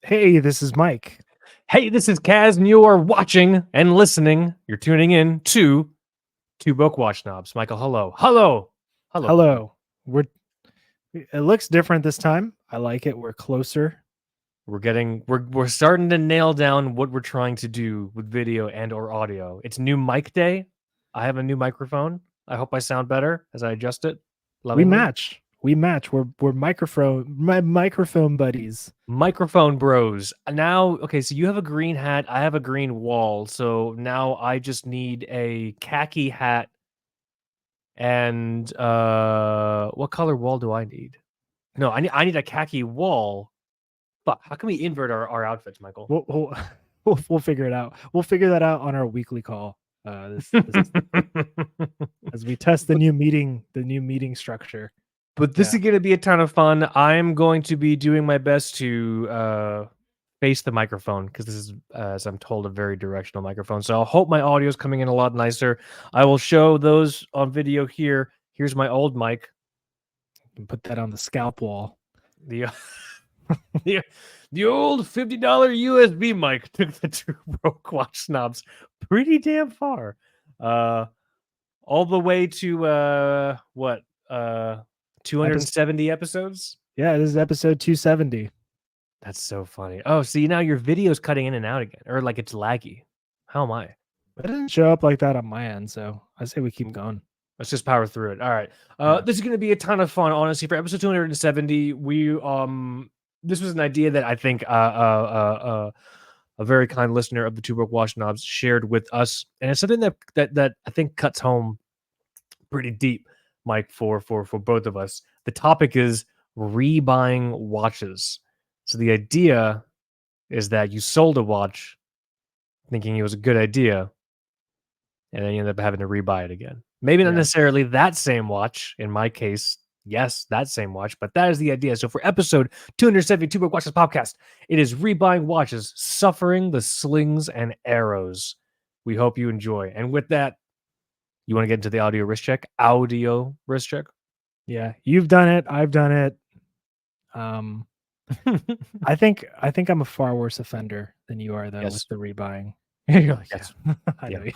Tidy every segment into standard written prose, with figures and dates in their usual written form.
Hey, this is Mike. Hey, this is Kaz, and you are watching and listening. You're tuning in to Two Book Watch Knobs. Michael, hello. Hello, buddy. Hello. It looks different this time. I like it. We're closer. We're starting to nail down what we're trying to do with video and or audio. It's new mic day. I have a new microphone. I hope I sound better as I adjust it We lovingly. match. We're microphone buddies. Microphone bros. Now, okay, so you have a green hat, I have a green wall. So now I just need a khaki hat. And what color wall do I need? No, I need a khaki wall. Fuck, how can we invert our outfits, Michael? We'll figure it out. We'll figure that out on our weekly call. This as we test the new meeting structure. But this is going to be a ton of fun. I'm going to be doing my best to face the microphone because this is, as I'm told, a very directional microphone. So I hope my audio is coming in a lot nicer. I will show those on video here. Here's my old mic. You can put that on the scalp wall. The the old $50 USB mic took the Two Broke Watch Knobs pretty damn far. All the way to 270 episodes? Yeah, this is episode 270. That's so funny. Oh, see, now your video's cutting in and out again, or like it's laggy. How am I? It didn't show up like that on my end, so I say we keep going. Let's just power through it. All right. This is going to be a ton of fun, honestly. For episode 270, this was an idea that I think a very kind listener of the Two Broke Watch Knobs shared with us, and it's something that I think cuts home pretty deep, Mike, for both of us. The topic is rebuying watches. So the idea is that you sold a watch thinking it was a good idea, and then you end up having to rebuy it again. Maybe not necessarily that same watch. In my case, yes, that same watch, but that is the idea. So for episode 272 Book Watches Podcast, it is rebuying watches, suffering the slings and arrows. We hope you enjoy. And with that, you want to get into the audio wrist check? Audio wrist check? Yeah, you've done it. I've done it. I think I'm a far worse offender than you are, though, with the rebuying. You're like, yes, I know you.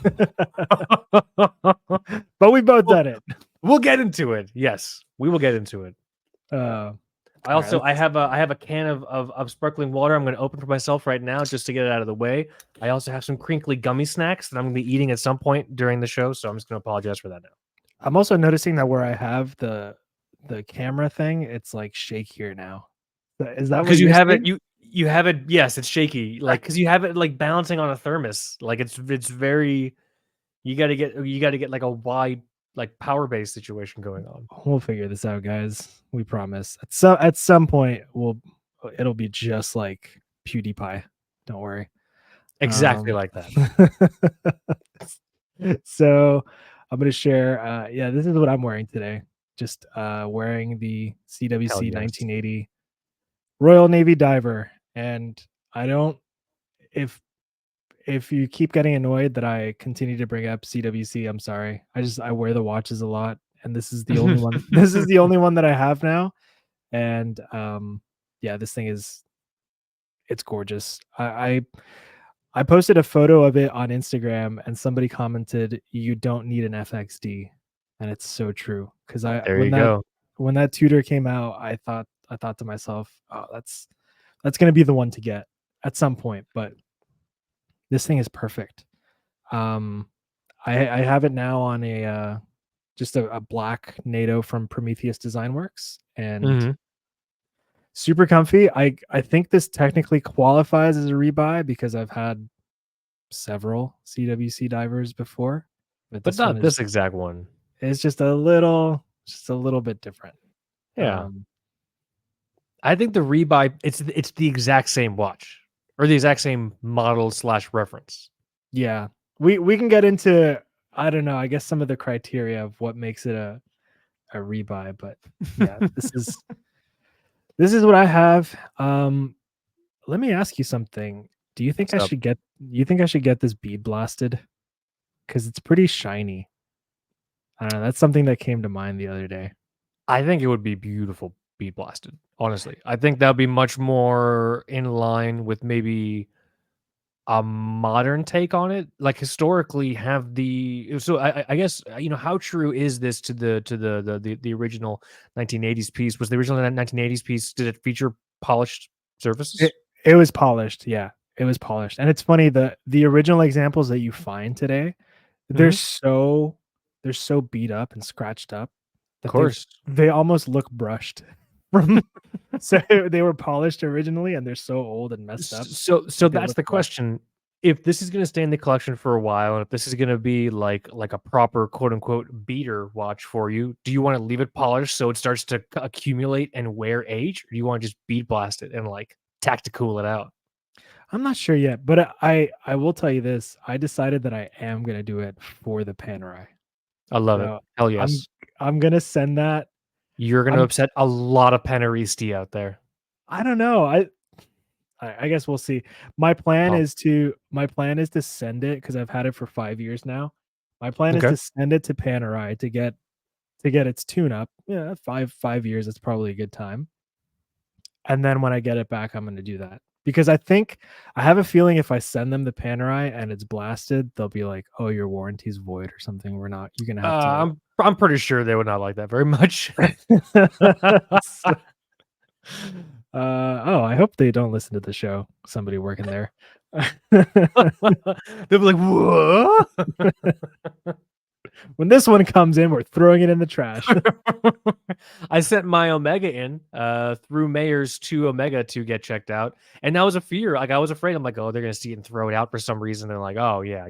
But we both done it. We'll get into it. Yes, we will get into it. I have a can of sparkling water I'm going to open for myself right now just to get it out of the way. I also have some crinkly gummy snacks that I'm going to be eating at some point during the show, so I'm just going to apologize for that now. I'm also noticing that where I have the camera thing, it's like shakier now. Is that because you have it? You have it. Yes, it's shaky. Like because you have it like balancing on a thermos. Like it's very. You got to get like a wide like power base situation going on. We'll figure this out, guys. We promise. At some point, it'll be just like PewDiePie. Don't worry. Exactly like that. So I'm gonna share. Yeah, this is what I'm wearing today. Just wearing the CWC 1980 Royal Navy diver, and I don't. If you keep getting annoyed that I continue to bring up CWC, I'm sorry. I wear the watches a lot, and this is the only one. This is the only one that I have now, and yeah, this thing it's gorgeous. I posted a photo of it on Instagram, and somebody commented, "You don't need an FXD," and it's so true. Because when that Tudor came out, I thought to myself, "Oh, that's gonna be the one to get at some point." But this thing is perfect. I have it now on a just a black NATO from Prometheus Design Works, and super comfy. I think this technically qualifies as a rebuy because I've had several CWC divers before, but not this exact one. It's just a little bit different. Yeah. I think the rebuy it's the exact same watch or the exact same model / reference. Yeah. We can get into, I don't know, I guess some of the criteria of what makes it a rebuy, but yeah, this is what I have. Let me ask you something. Do you think I should get this bead blasted? Because it's pretty shiny. I don't know. That's something that came to mind the other day. I think it would be beautiful bead blasted. Honestly, I think that would be much more in line with maybe a modern take on it. Like historically, have the so I guess how true is this to the original 1980s piece? Was the original 1980s piece, did it feature polished It surfaces? it was polished, yeah. It was polished, and it's funny, the original examples that you find today, they're Mhm. so they're so beat up and scratched up Of that course. they almost look brushed from so they were polished originally, and they're so old and messed up So that they that's look the brushed. question. If this is gonna stay in the collection for a while, and if this is gonna be like a proper quote unquote beater watch for you, do you want to leave it polished so it starts to accumulate and wear age, or do you want to just beat blast it and like tactical it out? I'm not sure yet, but I will tell you this, I decided that I am gonna do it for the Panerai. I love it. So, Hell I'm yes. I'm gonna send that. You're gonna I'm upset a lot of Panaristi out there. I don't know, I guess we'll see. Oh, My plan is to send it because 'cause I've had it for 5 years now. My plan is okay. to send it to Panerai to get its tune up. Yeah, 5 years, that's probably a good time. And then when I get it back, I'm gonna do that. Because I have a feeling if I send them the Panerai and it's blasted, they'll be like, "Oh, your warranty's void or something. We're not You're gonna have to." I'm pretty sure they would not like that very much. So, oh, I hope they don't listen to the show, somebody working there. They'll be like, "What?" When this one comes in, we're throwing it in the trash. I sent my Omega in through Mayors to Omega to get checked out, and that was a fear. Like I was afraid. I'm like, oh, they're gonna see it and throw it out for some reason. They're like, oh yeah,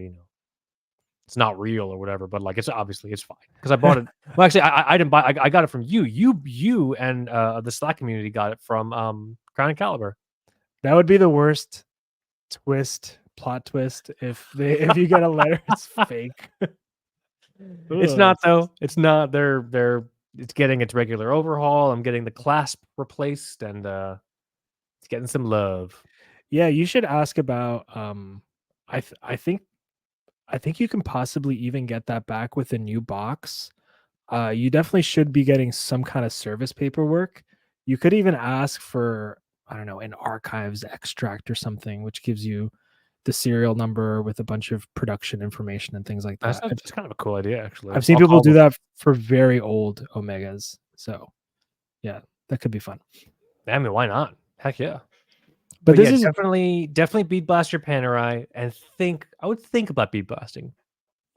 it's not real or whatever. But like, it's obviously it's fine because I bought it. Well, actually, I didn't buy. I got it from you. You and the Slack community got it from Crown and Caliber. That would be the worst plot twist if you get a letter, it's fake. It's Ugh. not though. It's not. It's getting its regular overhaul. I'm getting the clasp replaced, and it's getting some love. Yeah, you should ask about, I th I think you can possibly even get that back with a new box. You definitely should be getting some kinda service paperwork. You could even ask for, I don't know, an archives extract or something, which gives you the serial number with a bunch of production information and things like that. That's kind of a cool idea, actually. I've seen I'll people call do the. that for very old Omegas. So, yeah, that could be fun. I mean, why not? Heck yeah. But But this yeah, is definitely beat blast your Panerai, and I would think about beat blasting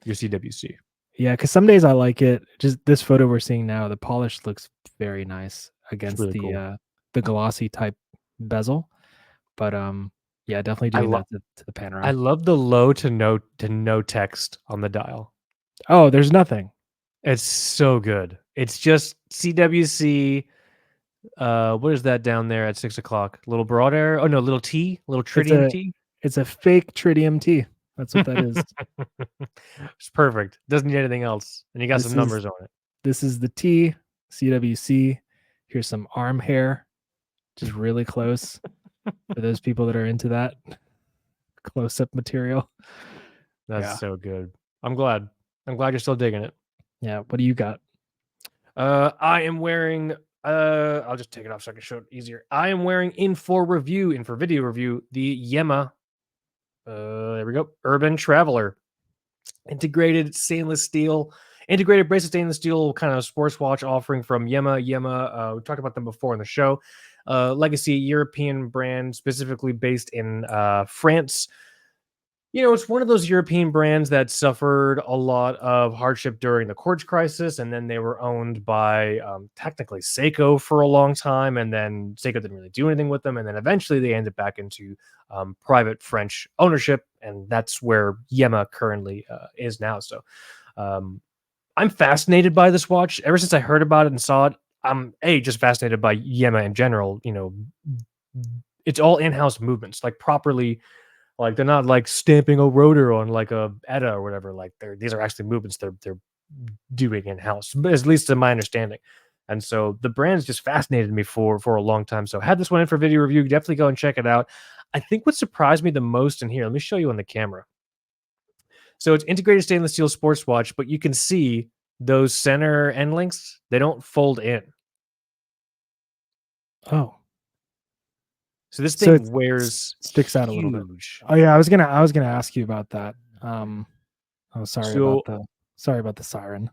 your CWC. Yeah, because some days I like it. Just this photo we're seeing now, the polish looks very nice It's against really cool. the glossy type bezel. But, yeah, definitely I doing love that to the I Panerai. love the low to no text on the dial. Oh, there's nothing. It's so good. It's just CWC. What is that down there at 6 o'clock? Little broad air? Oh no, little T, little It's tritium a T. it's a fake tritium T. That's what that is. It's perfect. Doesn't need anything else, and you got This some is numbers on it. this is the T, CWC. Here's some arm hair, just really close for those people that are into that close-up material. That's Yeah. so good. I'm glad. I'm glad you're still digging it. Yeah, what do you got? I am wearing. I'll just take it off so I can show it easier. I am wearing in for video review, the Yema. There we go. Urban Traveler, integrated bracelet stainless steel kind of sports watch offering from Yema. Yema, we talked about them before in the show. Legacy European brand, specifically based in France. It's one of those European brands that suffered a lot of hardship during the Quartz crisis, and then they were owned by technically Seiko for a long time, and then Seiko didn't really do anything with them, and then eventually they ended back into private French ownership, and that's where Yema currently is now. So I'm fascinated by this watch. Ever since I heard about it and saw it, I'm just fascinated by Yema in general. It's all in-house movements, like properly, like they're not like stamping a rotor on like a ETA or whatever. Like these are actually movements they're doing in house, but at least to my understanding. And so the brand's just fascinated me for a long time. So had this one in for video review. Definitely go and check it out. I think what surprised me the most in here, let me show you on the camera. So it's integrated stainless steel sports watch, but you can see those center end links, they don't fold in. Oh, So this so thing wears sticks out a little bit. huge. Oh yeah, I was gonna ask you about that. Oh, So sorry about the siren.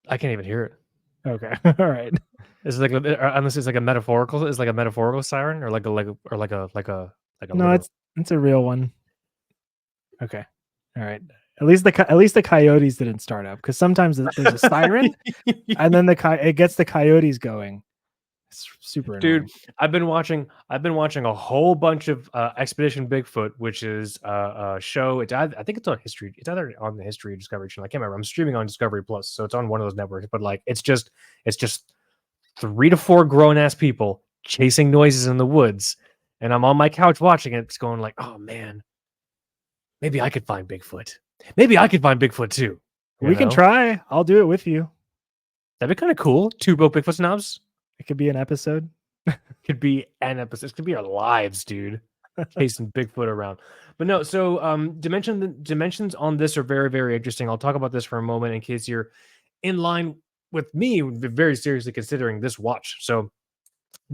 I can't even hear it. Okay, all right. Is it like unless it's like a metaphorical? Is like a metaphorical siren or like a No, literal? it's a real one. Okay, all right. At least the coyotes didn't start up because sometimes there's a siren and then it gets the coyotes going. It's super Dude, annoying. I've been watching a whole bunch of Expedition Bigfoot, which is a show. I think it's on History. It's either on the History or Discovery Channel. I can't remember. I'm streaming on Discovery Plus, so it's on one of those networks. But like, it's just 3 to 4 grown ass people chasing noises in the woods, and I'm on my couch watching it. It's going like, oh man, maybe I could find Bigfoot. Maybe I could find Bigfoot too. We can try. I'll do it with you. That'd be kind of cool. 2 broke Bigfoot snobs. It could be an episode. Could be an episode. It could be our lives, dude. Chasing Bigfoot around. But no, so dimensions on this are very, very interesting. I'll talk about this for a moment in case you're in line with me, very seriously considering this watch. So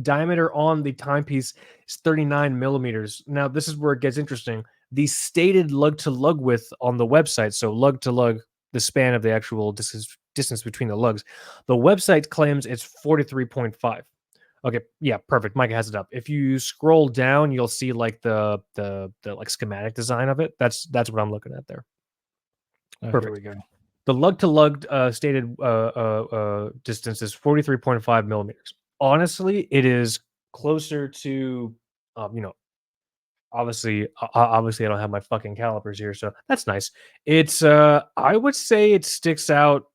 diameter on the timepiece is 39 millimeters. Now, this is where it gets interesting. The stated lug to lug width on the website, so lug to lug, the span of the actual distance between the lugs, the website claims it's 43.5. Okay, yeah, perfect. Mike has it up. If you scroll down, you'll see like the like schematic design of it. That's what I'm looking at there. Perfect. Here we go. The lug to lug stated distance is 43.5 millimeters. Honestly, it is closer to, obviously I don't have my fucking calipers here, so that's nice. It's I would say it sticks out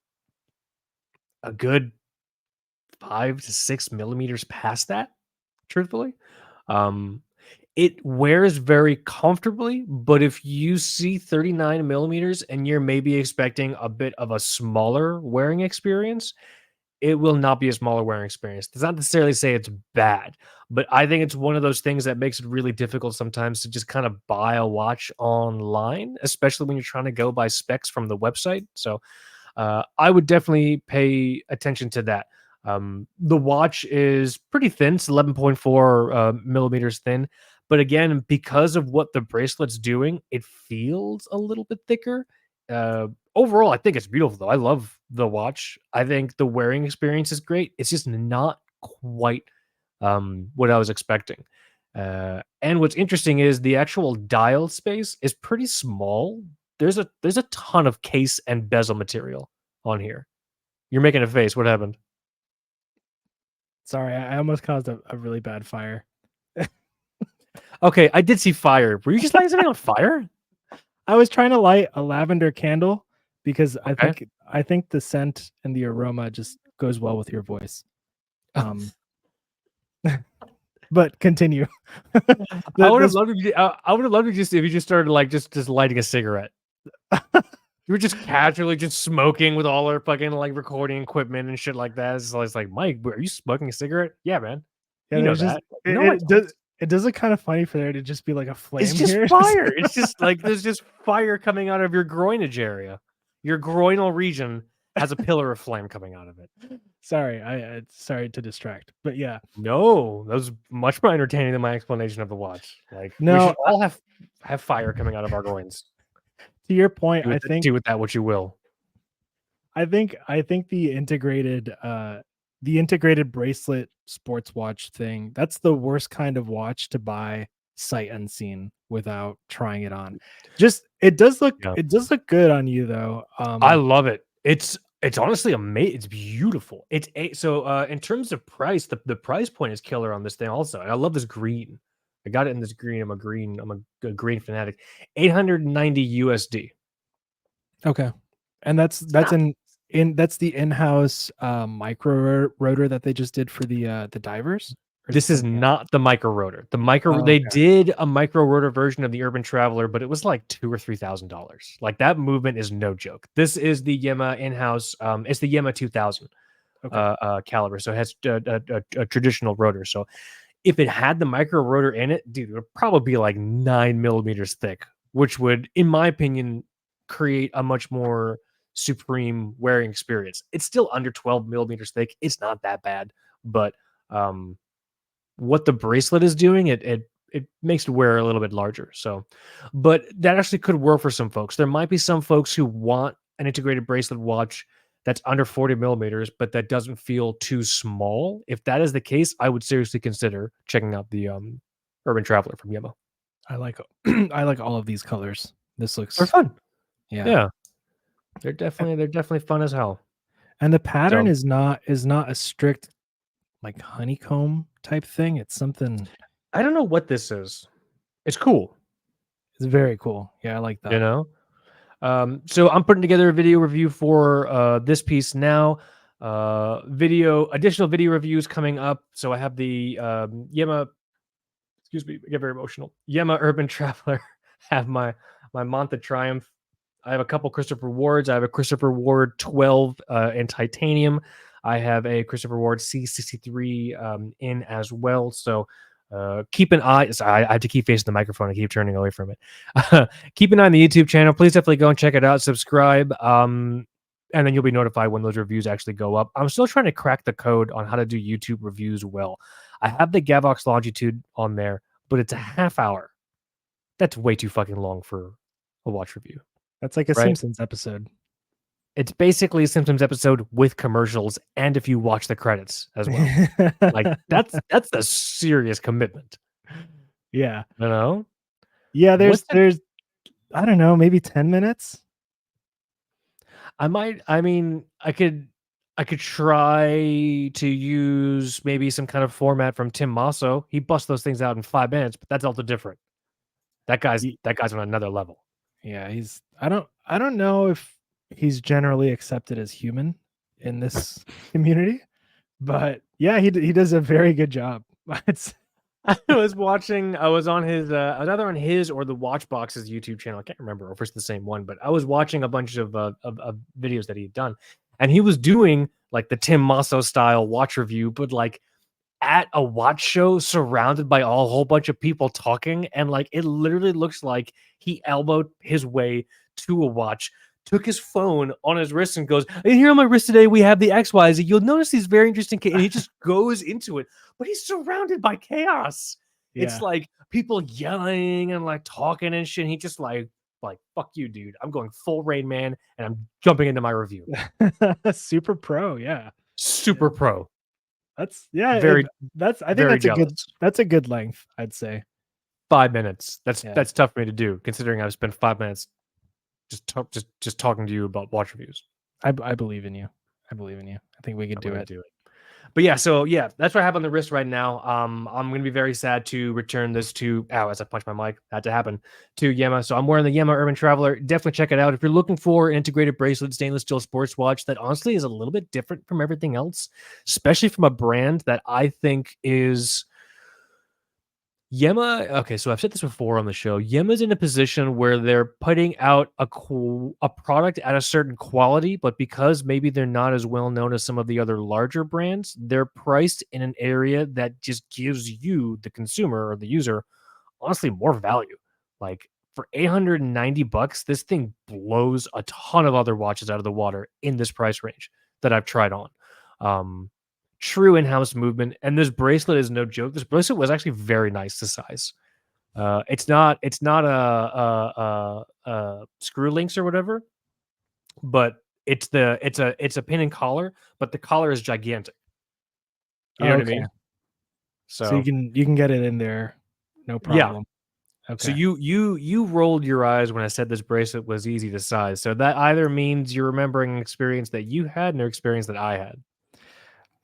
a good 5 to 6 millimeters past that, truthfully. It wears very comfortably, but if you see 39 millimeters and you're maybe expecting a bit of a smaller wearing experience, it will not be a smaller wearing experience. Does not necessarily say it's bad, but I think it's one of those things that makes it really difficult sometimes to just kind of buy a watch online, especially when you're trying to go by specs from the website. So I would definitely pay attention to that. The watch is pretty thin. It's 11.4 millimeters thin. But again, because of what the bracelet's doing, it feels a little bit thicker. Overall, I think it's beautiful, though. I love the watch. I think the wearing experience is great. It's just not quite what I was expecting. And what's interesting is the actual dial space is pretty small. There's a ton of case and bezel material on here. You're making a face. What happened? Sorry, I almost caused a really bad fire. Okay, I did see fire. Were you just lighting something on fire? I was trying to light a lavender candle because Okay. I think the scent and the aroma just goes well with your voice. But continue. I would have loved if you just started like just lighting a cigarette. You were just casually just smoking with all our fucking like recording equipment and shit like that. It's always like, Mike, are you smoking a cigarette? Yeah, man. Yeah, You know just that. it does look kind of funny for there to just be like a flame It's just here. fire. It's just like there's just fire coming out of your groinage area. Your groinal region has a pillar of flame coming out of it. Sorry, I sorry to distract, but yeah. No, that was much more entertaining than my explanation of the watch. Like, we No, should all have fire coming out of our groins. to your point, Do with that what you will. I think the integrated bracelet sports watch thing, that's the worst kind of watch to buy sight unseen without trying it on. Just it does look good on you though. I love it. It's honestly amazing. It's beautiful. In terms of price, the price point is killer on this thing also. And I love this green. I got it in this green. I'm a green fanatic. 890 USD. Okay. And that's that's the in-house micro rotor that they just did for the divers. This is not the micro rotor. They did a micro rotor version of the Urban Traveler, but it was like $2,000 or $3,000. Like that movement is no joke. This is the Yema in-house. It's the Yema 2000 caliber, so it has a traditional rotor. So if it had the micro rotor in it, dude, it would probably be like 9 millimeters thick, which would, in my opinion, create a much more supreme wearing experience. It's still under 12 millimeters thick. It's not that bad, but what the bracelet is doing, it makes the wear a little bit larger. So, but that actually could work for some folks. There might be some folks who want an integrated bracelet watch that's under 40 millimeters, but that doesn't feel too small. If that is the case, I would seriously consider checking out the Urban Traveler from Yemo. I like I like all of these colors. This They're looks fun. yeah. Yeah, they're definitely fun as hell. And the pattern So is not a strict like honeycomb type thing. It's something I don't know what this is. It's cool, it's very cool. Yeah, I like you that. know. So I'm putting together a video review for this piece now. Additional video reviews coming up. So I have the Yema, excuse me, I get very emotional. Yema Urban Traveler, have my Month Triumph. I have a couple Christopher Wards. I have a Christopher Ward 12 in titanium. I have a Christopher Ward C63 in as well. So keep an eye. Sorry, I have to keep facing the microphone and keep turning away from it. Keep an eye on the YouTube channel. Please definitely go and check it out. Subscribe. And then you'll be notified when those reviews actually go up. I'm still trying to crack the code on how to do YouTube reviews well. I have the Gavox Longitude on there, but it's a half hour. That's way too fucking long for a watch review. That's like a Right? Simpsons episode. It's basically a Simpsons episode with commercials, and if you watch the credits as well. Like that's a serious commitment. Yeah. You know? Yeah, What's there's I don't know, maybe 10 minutes. I mean, I could try to use maybe some kind of format from Tim Masso. He busts those things out in 5 minutes, but that's also different. That guy's on another level. Yeah, he's I don't know if he's generally accepted as human in this community, but yeah, he does a very good job. It's I was on his I was either on his or the Watchbox's YouTube channel. I can't remember if it's the same one, but I was watching a bunch of videos that he had done, and he was doing like the Tim Masso style watch review, but like at a watch show surrounded by a whole bunch of people talking, and like it literally looks like he elbowed his way to a watch, took his phone on his wrist and goes, "And here on my wrist today we have the XYZ. You'll notice these very interesting," and he just goes into it, but he's surrounded by chaos. It's yeah. like people yelling and like talking and shit. He just like fuck you, dude. I'm going full Rain Man and I'm jumping into my review. Super pro, yeah. Super pro. That's yeah, Very that's I think very that's a good length, I'd say. 5 minutes. That's Yeah. that's tough for me to do, considering I've spent 5 minutes just talking to you about watch reviews. I believe in you. I believe in you. I think we could do it. But yeah, so yeah, that's what I have on the wrist right now. I'm gonna be very sad to return this to as I punch my mic, had to happen to Yema. So I'm wearing the Yema Urban Traveler. Definitely check it out if you're looking for an integrated bracelet, stainless steel sports watch that honestly is a little bit different from everything else, especially from a brand that I think is Yema. Okay, so I've said this before on the show. Yema's in a position where they're putting out a product at a certain quality, but because maybe they're not as well known as some of the other larger brands, they're priced in an area that just gives you, the consumer or the user, honestly more value. Like for $890, this thing blows a ton of other watches out of the water in this price range that I've tried on. True in-house movement, and this bracelet is no joke. This bracelet was actually very nice to size. It's not a screw links or whatever, but it's a pin and collar, but the collar is gigantic. You know what I mean? So you can get it in there, no problem. Yeah. Okay. So you rolled your eyes when I said this bracelet was easy to size. So that either means you're remembering an experience that you had and an experience that I had.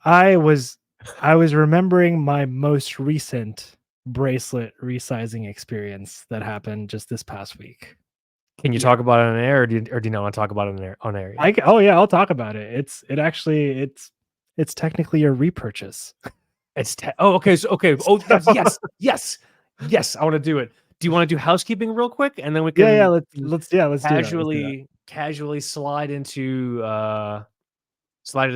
I was remembering my most recent bracelet resizing experience that happened just this past week. Can you talk about it on air, or do you not want to talk about it on air? Oh yeah, I'll talk about it. It's technically a repurchase. Okay. Yes. I want to do it. Do you want to do housekeeping real quick, and then we can let's casually slide into the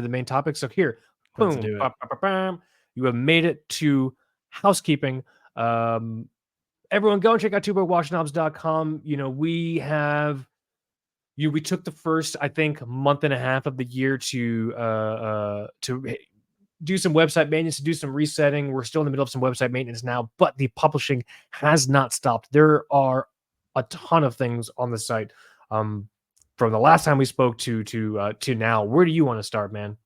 main topic. So here, boom, you have made it to housekeeping. Everyone go and check out tubewatchnobs.com. We took the first, I think, month and a half of the year to do some website maintenance, to do some resetting. We're still in the middle of some website maintenance now, but the publishing has not stopped. There are a ton of things on the site. From the last time we spoke to now. Where do you want to start, man?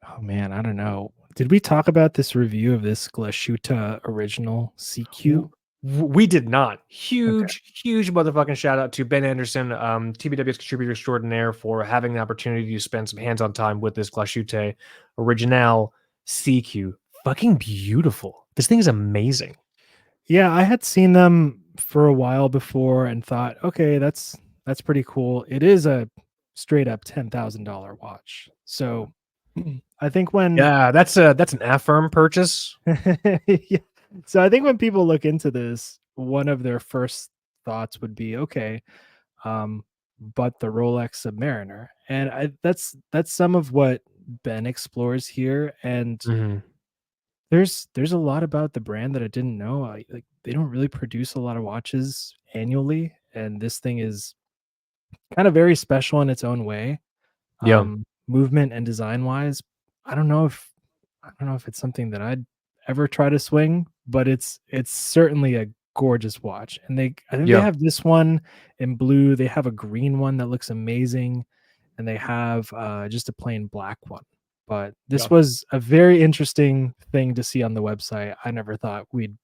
Oh man, I don't know. Did we talk about this review of this Glashuta original CQ? We did not. Okay. Huge motherfucking shout out to Ben Anderson, TBW's contributor extraordinaire, for having the opportunity to spend some hands-on time with this Glashute Original CQ. Fucking beautiful. This thing is amazing. Yeah, I had seen them for a while before and thought, okay, that's pretty cool. It is a straight up $10,000 watch. So I think when Yeah, that's an affirm purchase. yeah. So I think when people look into this, one of their first thoughts would be, okay, but the Rolex Submariner, and that's some of what Ben explores here. And Mm-hmm. there's a lot about the brand that I didn't know. Like they don't really produce a lot of watches annually, and this thing is kind of very special in its own way. Yeah. Movement and design wise, I don't know if it's something that I'd ever try to swing, but it's certainly a gorgeous watch. And I think they Yeah. have this one in blue. They have a green one that looks amazing, and they have just a plain black one. But this was a very interesting thing to see on the website. I never thought we'd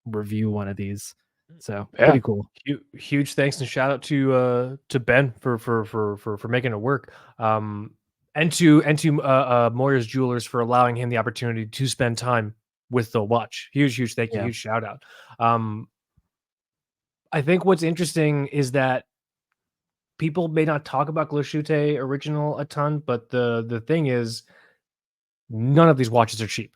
review one of these. So pretty cool. Huge thanks and shout out to Ben for making it work. And to Moyer's Jewelers for allowing him the opportunity to spend time with the watch. Huge thank you, Yeah. huge shout out. I think what's interesting is that people may not talk about Glashute Original a ton, but the thing is, none of these watches are cheap.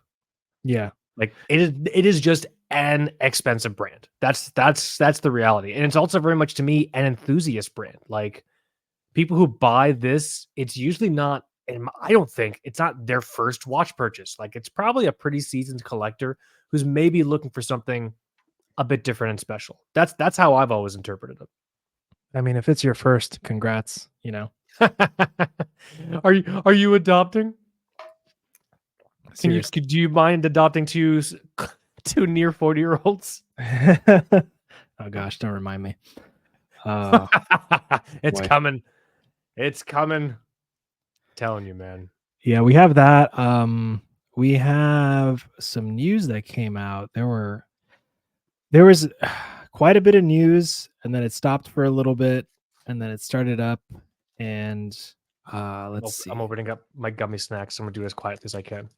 Yeah. Like it is just an expensive brand. That's the reality. And it's also very much, to me, an enthusiast brand. Like, people who buy this, it's usually not, and I don't think it's not their first watch purchase. Like, it's probably a pretty seasoned collector who's maybe looking for something a bit different and special. That's how I've always interpreted it. I mean, if it's your first, congrats, Are you adopting? Seriously. Do you mind adopting two near 40-year-olds? Oh gosh, don't remind me. It's boy. coming. It's coming. I'm telling you, man. Yeah, we have that. We have some news that came out. There was quite a bit of news, and then it stopped for a little bit, and then it started up. And let's see. I'm opening up my gummy snacks. I'm gonna do it as quietly as I can.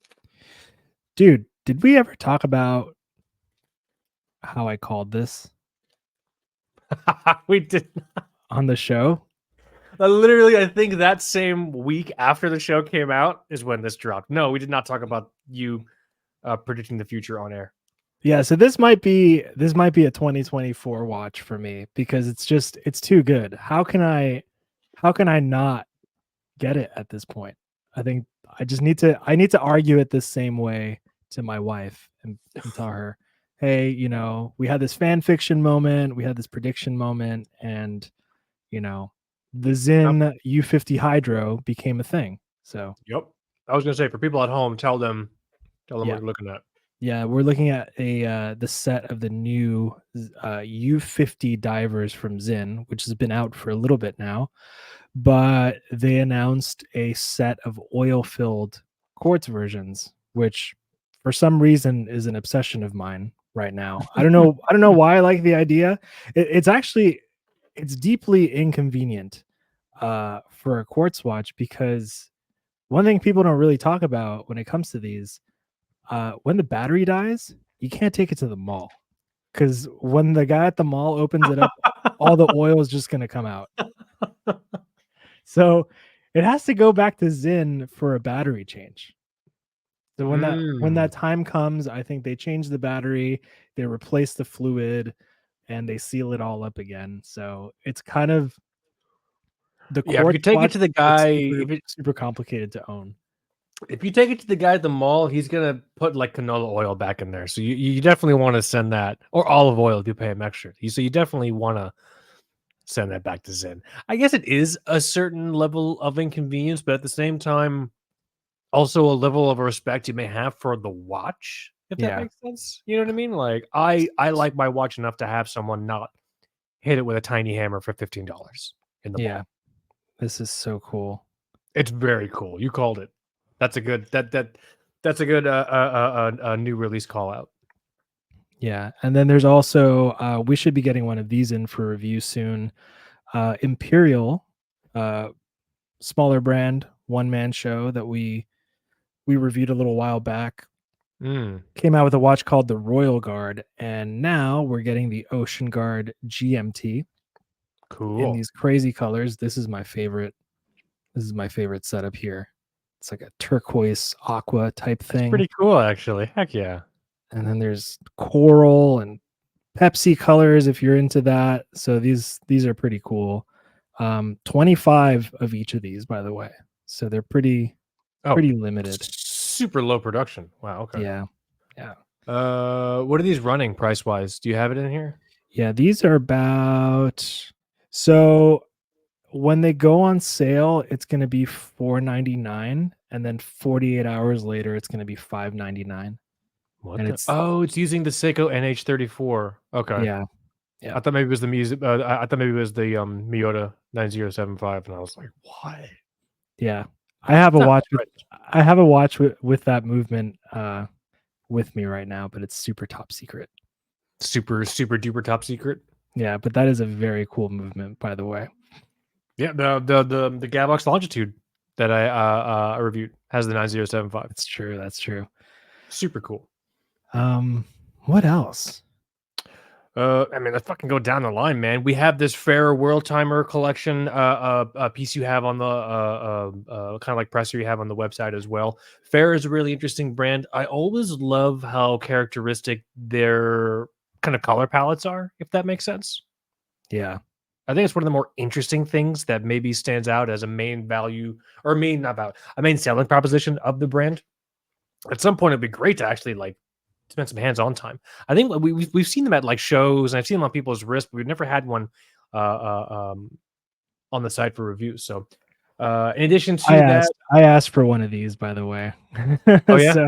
Dude, did we ever talk about how I called this We did not. on the show? Literally, I think that same week after the show came out is when this dropped. No, we did not talk about you predicting the future on air. Yeah, so this might be a 2024 watch for me, because it's too good. How can I not get it at this point? I think I need to argue it the same way to my wife and tell her, hey, we had this fan fiction moment, we had this prediction moment, and the Zin U50 Hydro became a thing. So yep, I was gonna say, for people at home, tell them yeah. what you're looking at. Yeah, we're looking at the set of the new U50 divers from Zin, which has been out for a little bit now, but they announced a set of oil-filled quartz versions, which for some reason is an obsession of mine right now. I don't know why I like the idea. It's deeply inconvenient for a quartz watch, because one thing people don't really talk about when it comes to these, when the battery dies, you can't take it to the mall, because when the guy at the mall opens it up, all the oil is just going to come out. So it has to go back to Zin for a battery change. So when that time comes, I think they change the battery, they replace the fluid, and they seal it all up again. So it's kind of the Yeah, if you take it to the guy, super complicated to own. If you take it to the guy at the mall, he's gonna put like canola oil back in there. So you definitely want to send that, or olive oil if you pay him extra. So you definitely want to send that back to Zin. I guess it is a certain level of inconvenience, but at the same time, also a level of respect you may have for the watch, if that Yeah. makes sense. You know what I mean? Like I like my watch enough to have someone not hit it with a tiny hammer for $15 in the Yeah. mall. This is so cool. It's very cool. You called it. That's a good that's a good new release call out. Yeah. And then there's also we should be getting one of these in for review soon. Imperial, smaller brand, one-man show that we reviewed a little while back. Came out with a watch called the Royal Guard, and now we're getting the Ocean Guard GMT. Cool. In these crazy colors. This is my favorite. This is my favorite setup here. It's like a turquoise aqua type thing. That's pretty cool, actually. Heck yeah. And then there's coral and Pepsi colors if you're into that. So these are pretty cool. 25 of each of these, by the way. So they're pretty limited. Super low production. Wow. Okay. Yeah. What are these running price wise? Do you have it in here? Yeah, these are about, so when they go on sale, it's going to be $4.99, and then 48 hours later, it's going to be $5.99. What? It's using the Seiko NH34. Okay. Yeah. I thought maybe it was the music. I thought maybe it was the Miyota 9075, and I was like, what? Yeah, I have a watch. I have a watch with that movement with me right now, but it's super top secret. Super duper top secret. Yeah, but that is a very cool movement, by the way. Yeah, the Gavox Longitude that I reviewed has the 9075. That's true. That's true. Super cool. What else? I mean, let's fucking go down the line, man. We have this Fair World Timer collection piece you have on the kind of like presser you have on the website as well. Fair is a really interesting brand. I always love how characteristic their kind of color palettes are, if that makes sense. Yeah. I think it's one of the more interesting things that maybe stands out as a main value or a main selling proposition of the brand. At some point, it'd be great to actually like spend some hands-on time. I think we've seen them at like shows, and I've seen them on people's wrists, but we've never had one on the site for reviews. So, in addition to I asked for one of these, by the way. Oh yeah, so,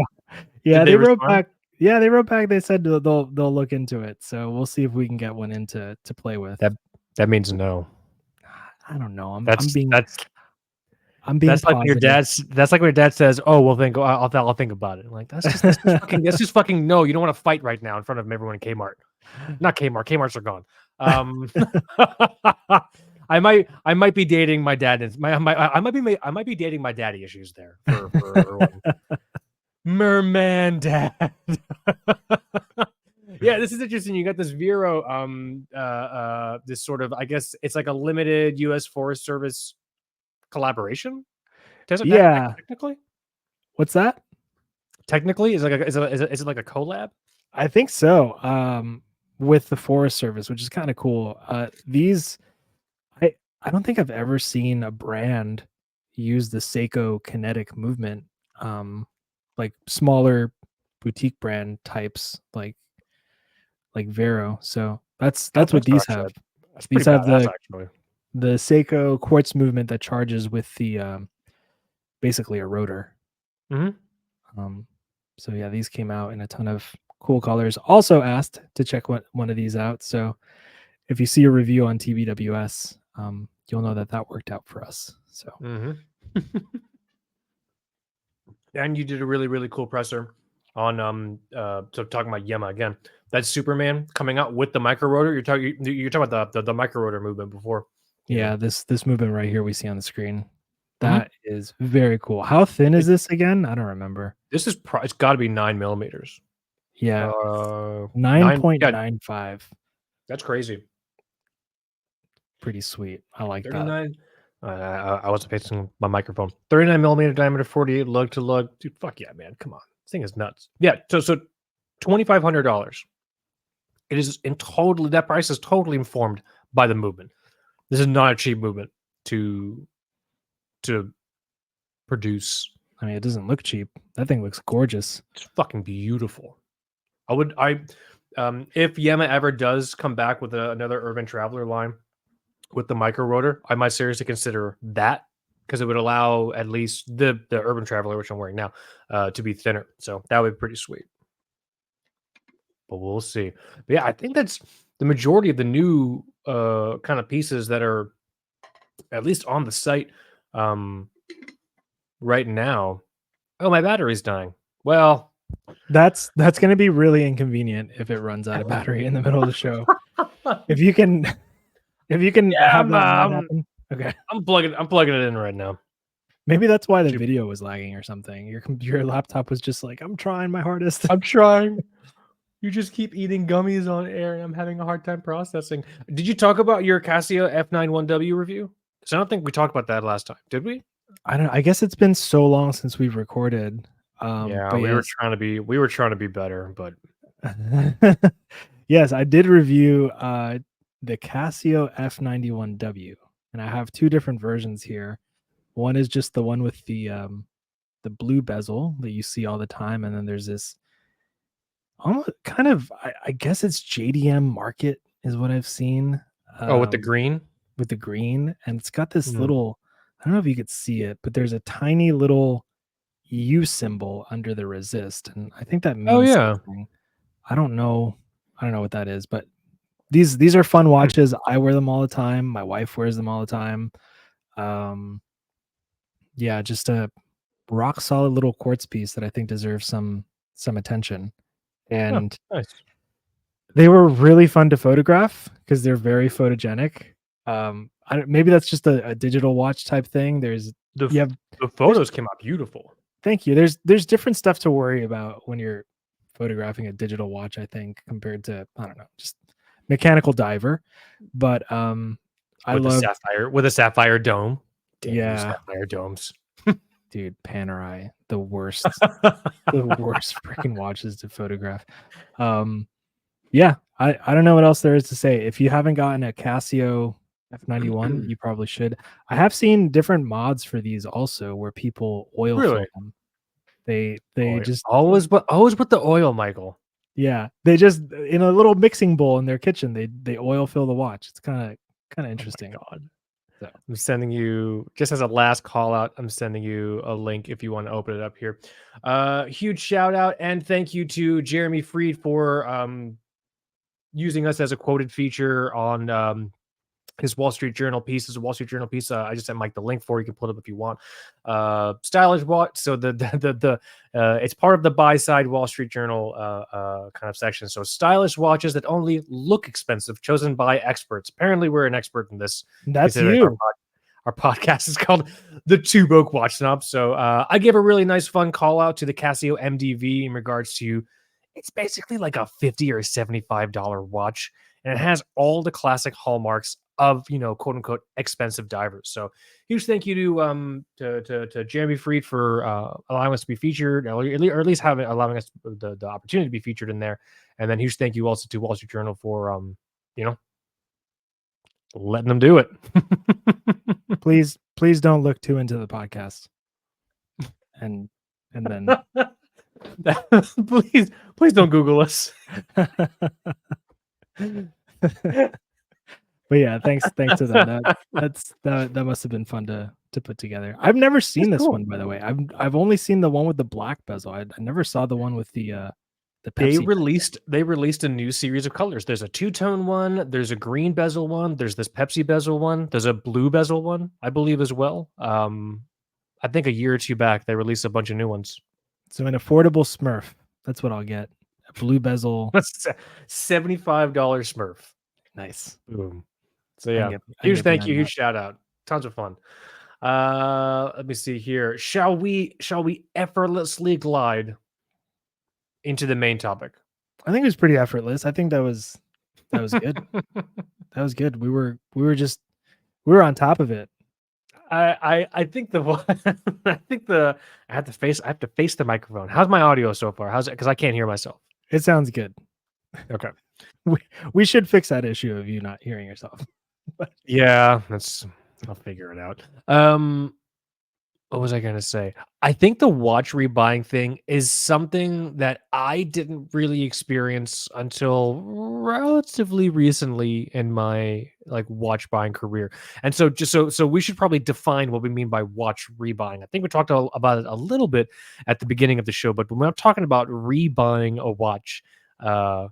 yeah, they wrote respond? back. Yeah, they wrote back. They said they'll look into it. So we'll see if we can get one in to play with. That means no. I don't know. I'm being that's like when your dad says, "Oh, well, then go. I'll think about it." I'm like that's just fucking no. You don't want to fight right now in front of everyone in Kmart. Not Kmart. Kmart's are gone. I might be dating my dad. I might be dating my daddy issues there for everyone. Merman dad. Yeah, this is interesting. You got this Vero, this sort of, I guess it's like a limited U.S. Forest Service collaboration. Technically. What's that? Technically, is it like a collab? I think so. With the Forest Service, which is kind of cool. These, I don't think I've ever seen a brand use the Seiko kinetic movement. Like smaller boutique brand types, like Vero. So that's what these have. These have the Seiko quartz movement that charges with the basically a rotor. So yeah, these came out in a ton of cool colors. Also asked to check one of these out. So if you see a review on TBWS, you'll know that worked out for us. So. And you did a really, really cool presser on so talking about Yema again. That's Superman coming out with the micro rotor. You're talking about the micro rotor movement before. Yeah, this movement right here we see on the screen. That is very cool. How thin is this again? I don't remember. This is it's got to be 9 millimeters. Yeah, 9.95. That's crazy. Pretty sweet. I like 39. I wasn't facing my microphone. 39 millimeter diameter, 48 lug to lug. Dude, fuck yeah, man. Come on. This thing is nuts. Yeah. So $2,500. It is that price is totally informed by the movement. This is not a cheap movement to produce. I mean, it doesn't look cheap. That thing looks gorgeous. It's fucking beautiful. If Yema ever does come back with another Urban Traveler line with the micro rotor, I might seriously consider that because it would allow at least the Urban Traveler, which I'm wearing now, to be thinner. So that would be pretty sweet. But we'll see. But yeah, I think that's the majority of the new kind of pieces that are at least on the site right now. Oh, my battery's dying. Well, That's going to be really inconvenient if it runs out of battery in the middle of the show. If you can have that not happen. Okay. I'm plugging it in right now. Maybe that's why the video was lagging or something. Your laptop was just like, I'm trying my hardest. I'm trying. You just keep eating gummies on air, and I'm having a hard time processing. Did you talk about your Casio F91W review? Because I don't think we talked about that last time. Did we? I don't know. I guess it's been so long since we've recorded. Yeah, but we were trying to be better, but yes, I did review the Casio F91W, and I have two different versions here. One is just the one with the blue bezel that you see all the time, and then there's this almost kind of I guess it's JDM Market is what I've seen. With the green? With the green, and it's got this little, I don't know if you could see it, but there's a tiny little U symbol under the resist, and I think that means something. I don't know what that is, but these are fun watches. I wear them all the time. My wife wears them all the time. Yeah, just a rock solid little quartz piece that I think deserves some attention. And nice. They were really fun to photograph because they're very photogenic. Maybe that's just a digital watch type thing. The photos came out beautiful. Thank you. There's different stuff to worry about when you're photographing a digital watch, I think, compared to, I don't know, just mechanical diver. But I love with a sapphire dome. Damn, yeah, sapphire domes. Dude, Panerai, the worst freaking watches to photograph. Yeah, I don't know what else there is to say. If you haven't gotten a Casio F91, you probably should. I have seen different mods for these also, where people oil fill them. They just always with the oil, Michael. Yeah, they just in a little mixing bowl in their kitchen, they oil fill the watch. It's kind of interesting. Oh my God. So I'm sending you, just as a last call out, I'm sending you a link if you want to open it up here. Huge shout out and thank you to Jeremy Freed for using us as a quoted feature on his Wall Street Journal piece. Is a Wall Street Journal piece. I just sent Mike the link for. You can pull it up if you want. Stylish watch. So the it's part of the buy side Wall Street Journal kind of section. So stylish watches that only look expensive, chosen by experts. Apparently, we're an expert in this. That's you. Our podcast is called The Two Broke Watch Snob. So I gave a really nice, fun call out to the Casio MDV in regards to, it's basically like a $50 or $75 watch, and it has all the classic hallmarks of, quote unquote expensive divers. So huge thank you to Jeremy Freed for allowing us to be featured, or at least allowing us the opportunity to be featured in there. And then huge thank you also to Wall Street Journal for letting them do it. Please don't look too into the podcast. And then please don't Google us. But yeah, thanks to them. That must have been fun to put together. I've never seen this one, by the way. I've only seen the one with the black bezel. I never saw the one with the Pepsi. They released a new series of colors. There's a two-tone one, there's a green bezel one, there's this Pepsi bezel one, there's a blue bezel one, I believe, as well. I think a year or two back they released a bunch of new ones. So an affordable Smurf. That's what I'll get. A blue bezel. That's $75 Smurf. Nice. Boom. So yeah, huge thank you, huge shout out. Tons of fun. Let me see here. Shall we effortlessly glide into the main topic? I think it was pretty effortless. I think that was good. That was good. We were on top of it. I think I have to face the microphone. How's my audio so far? How's it? Because I can't hear myself. It sounds good. Okay. We should fix that issue of you not hearing yourself. Yeah, I'll figure it out. What was I gonna say? I think the watch rebuying thing is something that I didn't really experience until relatively recently in my like watch buying career. And so just so we should probably define what we mean by watch rebuying. I think we talked about it a little bit at the beginning of the show, but when I'm talking about rebuying a watch, uh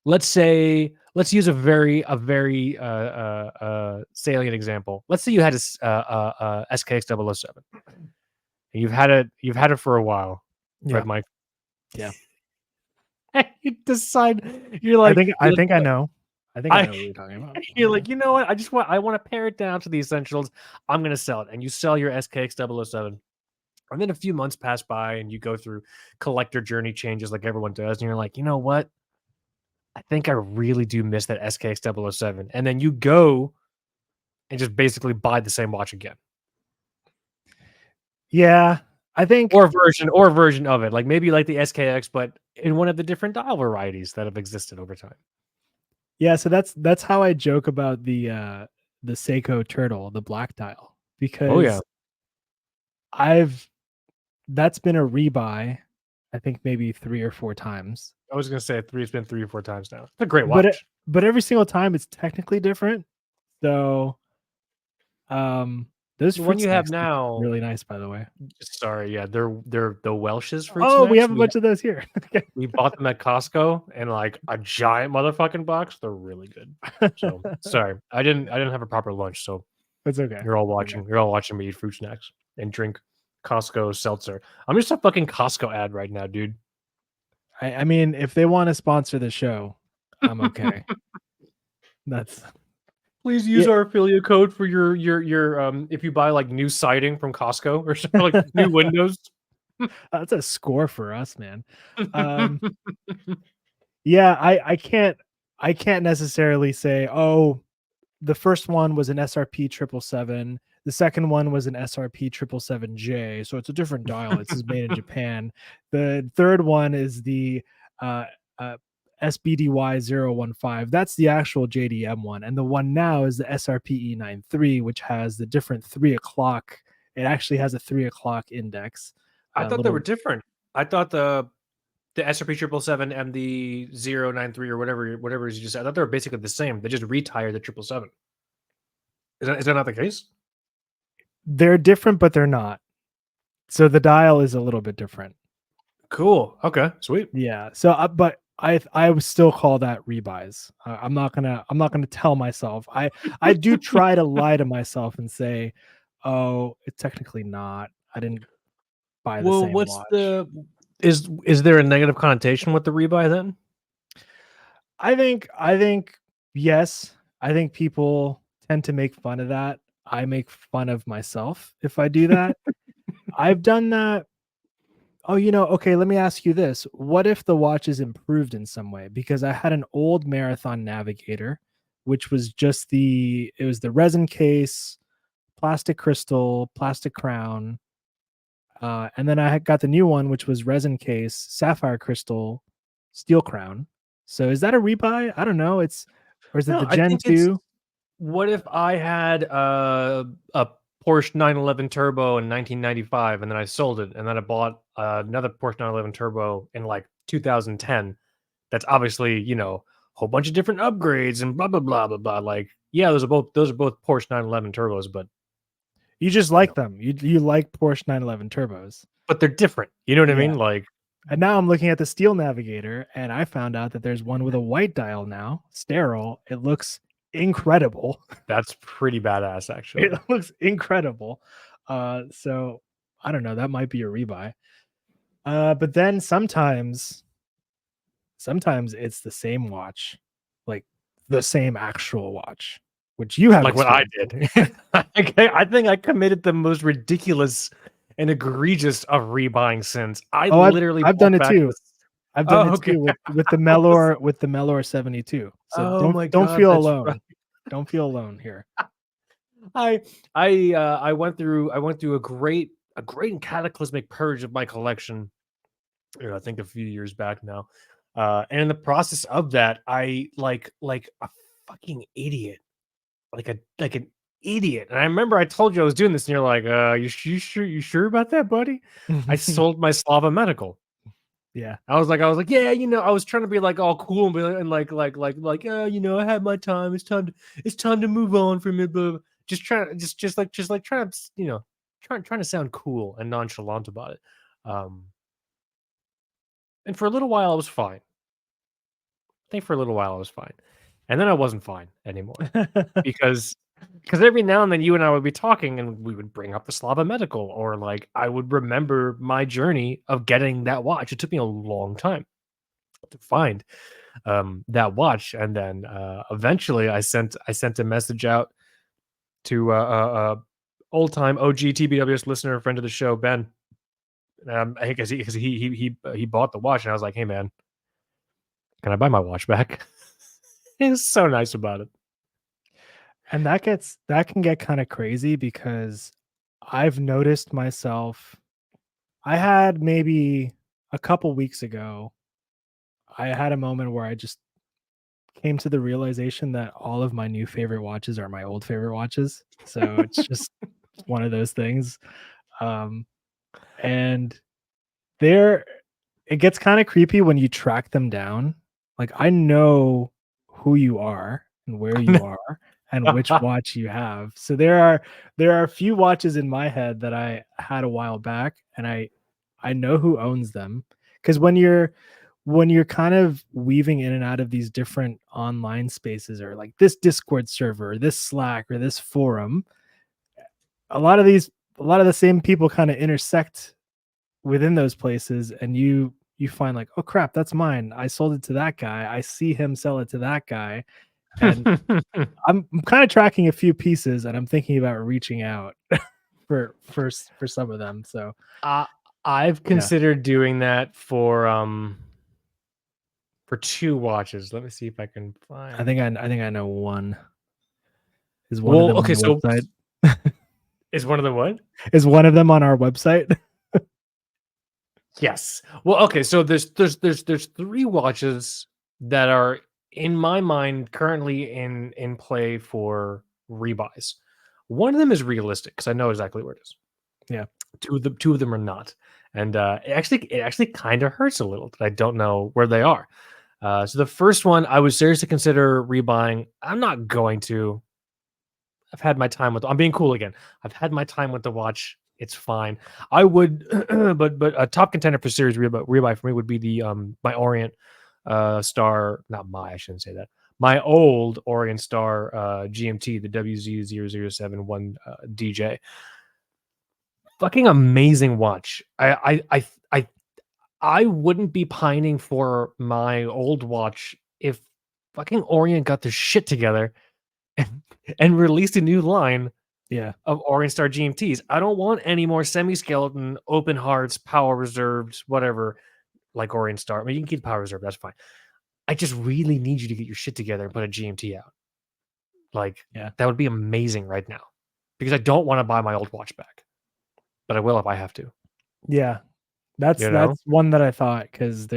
let's use a very salient example. Let's say you had a SKX 007 and you've had it for a while, Yeah. right, Mike? Yeah. You decide you're I like think you're I like, think I "What?" know. I think I I know what you're talking about. you're like, "You know what? I wanna pare it down to the essentials. I'm gonna sell it." And you sell your SKX 007. And then a few months pass by and you go through collector journey changes like everyone does, and you're like, "You know what? I think I really do miss that SKX 007." And then you go and just basically buy the same watch again. Yeah. I think Or a version of it. Like maybe like the SKX, but in one of the different dial varieties that have existed over time. yeah, so that's how I joke about the Seiko turtle, the black dial, Oh yeah. because I've that's been a rebuy, I think maybe 3 or 4 times. I was gonna say three. It's been 3 or 4 times now. It's a great But watch. but every single time it's technically different. So, um, those The one fruit you have snacks look now. really nice, by the way. Sorry, yeah, they're the Welch's fruit Oh, we snacks. have a bunch of those here. Okay. We bought them at Costco in like a giant motherfucking box. They're really good. So sorry, I didn't have a proper lunch. So It's okay. you're all It's okay. watching. You're all watching me eat fruit snacks and drink Costco seltzer. I'm just a fucking Costco ad right now, dude. I mean, if they wanna sponsor the show, I'm okay. That's Please use yeah, our affiliate code for your if you buy like new siding from Costco or something like new windows. that's a score for us, man. Um, yeah, I can't necessarily say, "Oh, the first one was an SRP 777. The second one was an SRP 777J. So it's a different dial. This is made in Japan. The third one is the uh, uh, SBDY 015. That's the actual JDM one. And the one now is the SRP E93, which has the different 3 o'clock. It actually has a 3 o'clock index. I A thought they were little. different. I thought the SRP 777 and the 093 or whatever you just said. I thought they were basically the same. They just retired the 777. Is that not the case? They're different, but they're not. So the dial is a little bit different. Cool. Okay. Sweet. Yeah. So, but I would still call that rebuys. I'm not gonna tell myself. I do try to lie to myself and say, oh, it's technically not. I didn't buy the Well, same what's watch. the is there a negative connotation with the rebuy then? I think yes. I think people tend to make fun of that. I make fun of myself if I do that. I've done that. Oh, okay, let me ask you this. What if the watch is improved in some way? Because I had an old Marathon Navigator, which was it was the resin case, plastic crystal, plastic crown. And then I got the new one, which was resin case, sapphire crystal, steel crown. So is that a rebuy? I don't know. Or is it No, the I Gen think it's 2? what if I had a Porsche 911 Turbo in 1995 and then I sold it and then I bought another Porsche 911 Turbo in like 2010. That's obviously, a whole bunch of different upgrades and blah blah blah blah blah. Like, yeah, those are both Porsche 911 turbos, but You just you like know, them. You like Porsche 911 turbos. but they're different. You know what I Yeah. mean? Like, And now I'm looking at the Steel Navigator, and I found out that there's one with a white dial now, sterile. It looks incredible. that's pretty badass, It actually. looks incredible. So I don't know. That might be a rebuy. But then sometimes it's the same watch, like the same actual watch, which you have Like what I experience with. did. I think I committed the most ridiculous and egregious of rebuying sins. I Oh, literally I've done bought it back too. this. I've done Oh, it okay. too with the I was, Mellor 72. So oh my don't god, feel that's right. alone. Don't feel alone here. I went through a great and cataclysmic purge of my collection. I think a few years back now. And in the process of that, I like a fucking idiot, like an idiot. And I remember I told you I was doing this, and you're like, you sure about that, buddy? I sold my Slava Medical. Yeah. I was like, yeah, I was trying to be like all cool and be like, and I had my time. It's time to move on from it. But just trying to, trying to sound cool and nonchalant about it. And for a little while, I was fine. I think for a little while I was fine, and then I wasn't fine anymore because every now and then you and I would be talking and we would bring up the Slava Medical, or like I would remember my journey of getting that watch. It took me a long time to find that watch, and then eventually I sent a message out to old time OG TBWS listener, friend of the show, Ben. Because he bought the watch, and I was like, hey man, can I buy my watch back? He was so nice about it. And that can get kind of crazy because I've noticed myself. I had maybe a couple weeks ago, I had a moment where I just came to the realization that all of my new favorite watches are my old favorite watches. So it's just one of those things. And there, it gets kind of creepy when you track them down. Like I know who you are and where you are and which watch you have. So there are a few watches in my head that I had a while back, and I know who owns them, because when you're kind of weaving in and out of these different online spaces, or like this Discord server, or this Slack, or this forum, a lot of the same people kind of intersect within those places, and you find like, oh crap, that's mine. I sold it to that guy. I see him sell it to that guy. And I'm kind of tracking a few pieces, and I'm thinking about reaching out for some of them. So I've considered doing that for 2 watches. Let me see if I can find. I think I know one. Is one of them on the website? Is one of them what? Is one of them on our website? Yes. Well, okay. So there's 3 watches that are in my mind currently in play for rebuys. One of them is realistic because I know exactly where it is. Yeah. Two of them are not, and it actually kind of hurts a little that I don't know where they are. So the first one I would seriously consider rebuying. I'm not going to. I've had my time with. I'm being cool again. I've had my time with the watch. It's fine. I would, but a top contender for series rebuy for me would be the my Orient Star. Not my. I shouldn't say that. My old Orient Star GMT, the WZ0071 DJ. Fucking amazing watch. I wouldn't be pining for my old watch if fucking Orient got their shit together and released a new line of Orient Star GMTs. I don't want any more semi-skeleton, open hearts, power reserved, whatever, like Orient Star. I mean, you can keep power reserve, that's fine. I just really need you to get your shit together and put a GMT out. Like, that would be amazing right now. Because I don't want to buy my old watch back. But I will if I have to. Yeah. That's one that I thought, because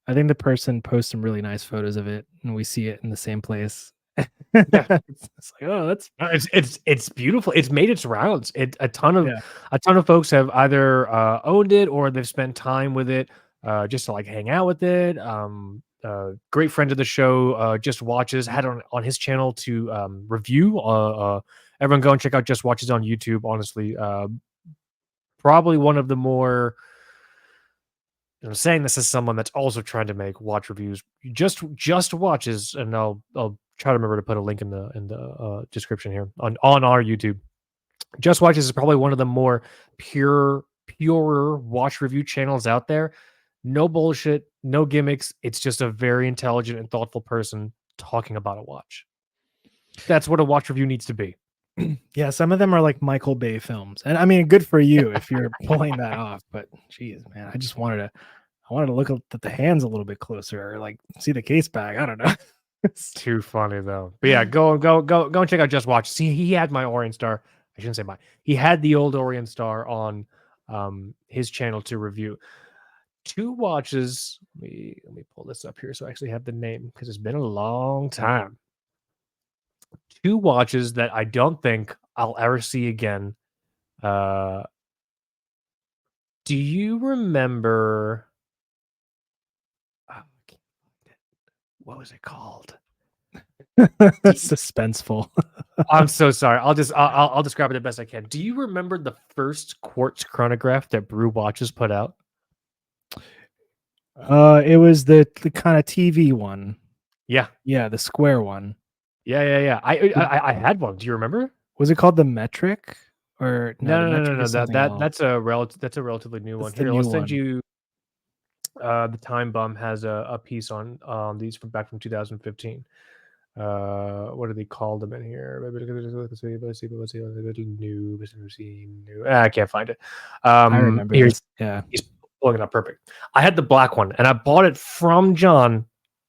I think the person posts some really nice photos of it, and we see it in the same place. Yeah. It's like, oh, that's it's beautiful. It's made its rounds. A ton of folks have either owned it or they've spent time with it just to like hang out with it. Great friend of the show, Just Watches, had on his channel to review. Everyone go and check out Just Watches on YouTube. Honestly, probably one of the more. I'm saying this as someone that's also trying to make watch reviews. Just Watches, and I'll try to remember to put a link in the description here on our YouTube. Just Watches is probably one of the more purer watch review channels out there. No bullshit, no gimmicks. It's just a very intelligent and thoughtful person talking about a watch. That's what a watch review needs to be. Yeah, some of them are like Michael Bay films, and I mean, good for you if you're pulling that off. But geez, man, I wanted to look at the hands a little bit closer, or like see the case back. I don't know. It's too funny though. But yeah, go and check out Just Watch. See, he had my Orient Star. I shouldn't say he had the old Orient Star on his channel to review. 2 watches. Let me pull this up here so I actually have the name, because it's been a long time. 2 watches that I don't think I'll ever see again. Do you remember what was it called? Suspenseful. I'm so sorry. I'll describe it the best I can. Do you remember the first quartz chronograph that Brew Watches put out? It was the kind of TV one. Yeah. Yeah, the square one. Yeah. I had one. Do you remember? Was it called the Metric? Or no, the Metric No. is something else. That's a relatively new one. That's the Here, new let's send one. you the Time Bum has a piece on these from back from 2015. What do they call them in here? New. I can't find it. I remember Here, this. Yeah. he's pulling it up perfect. I had the black one, and I bought it from John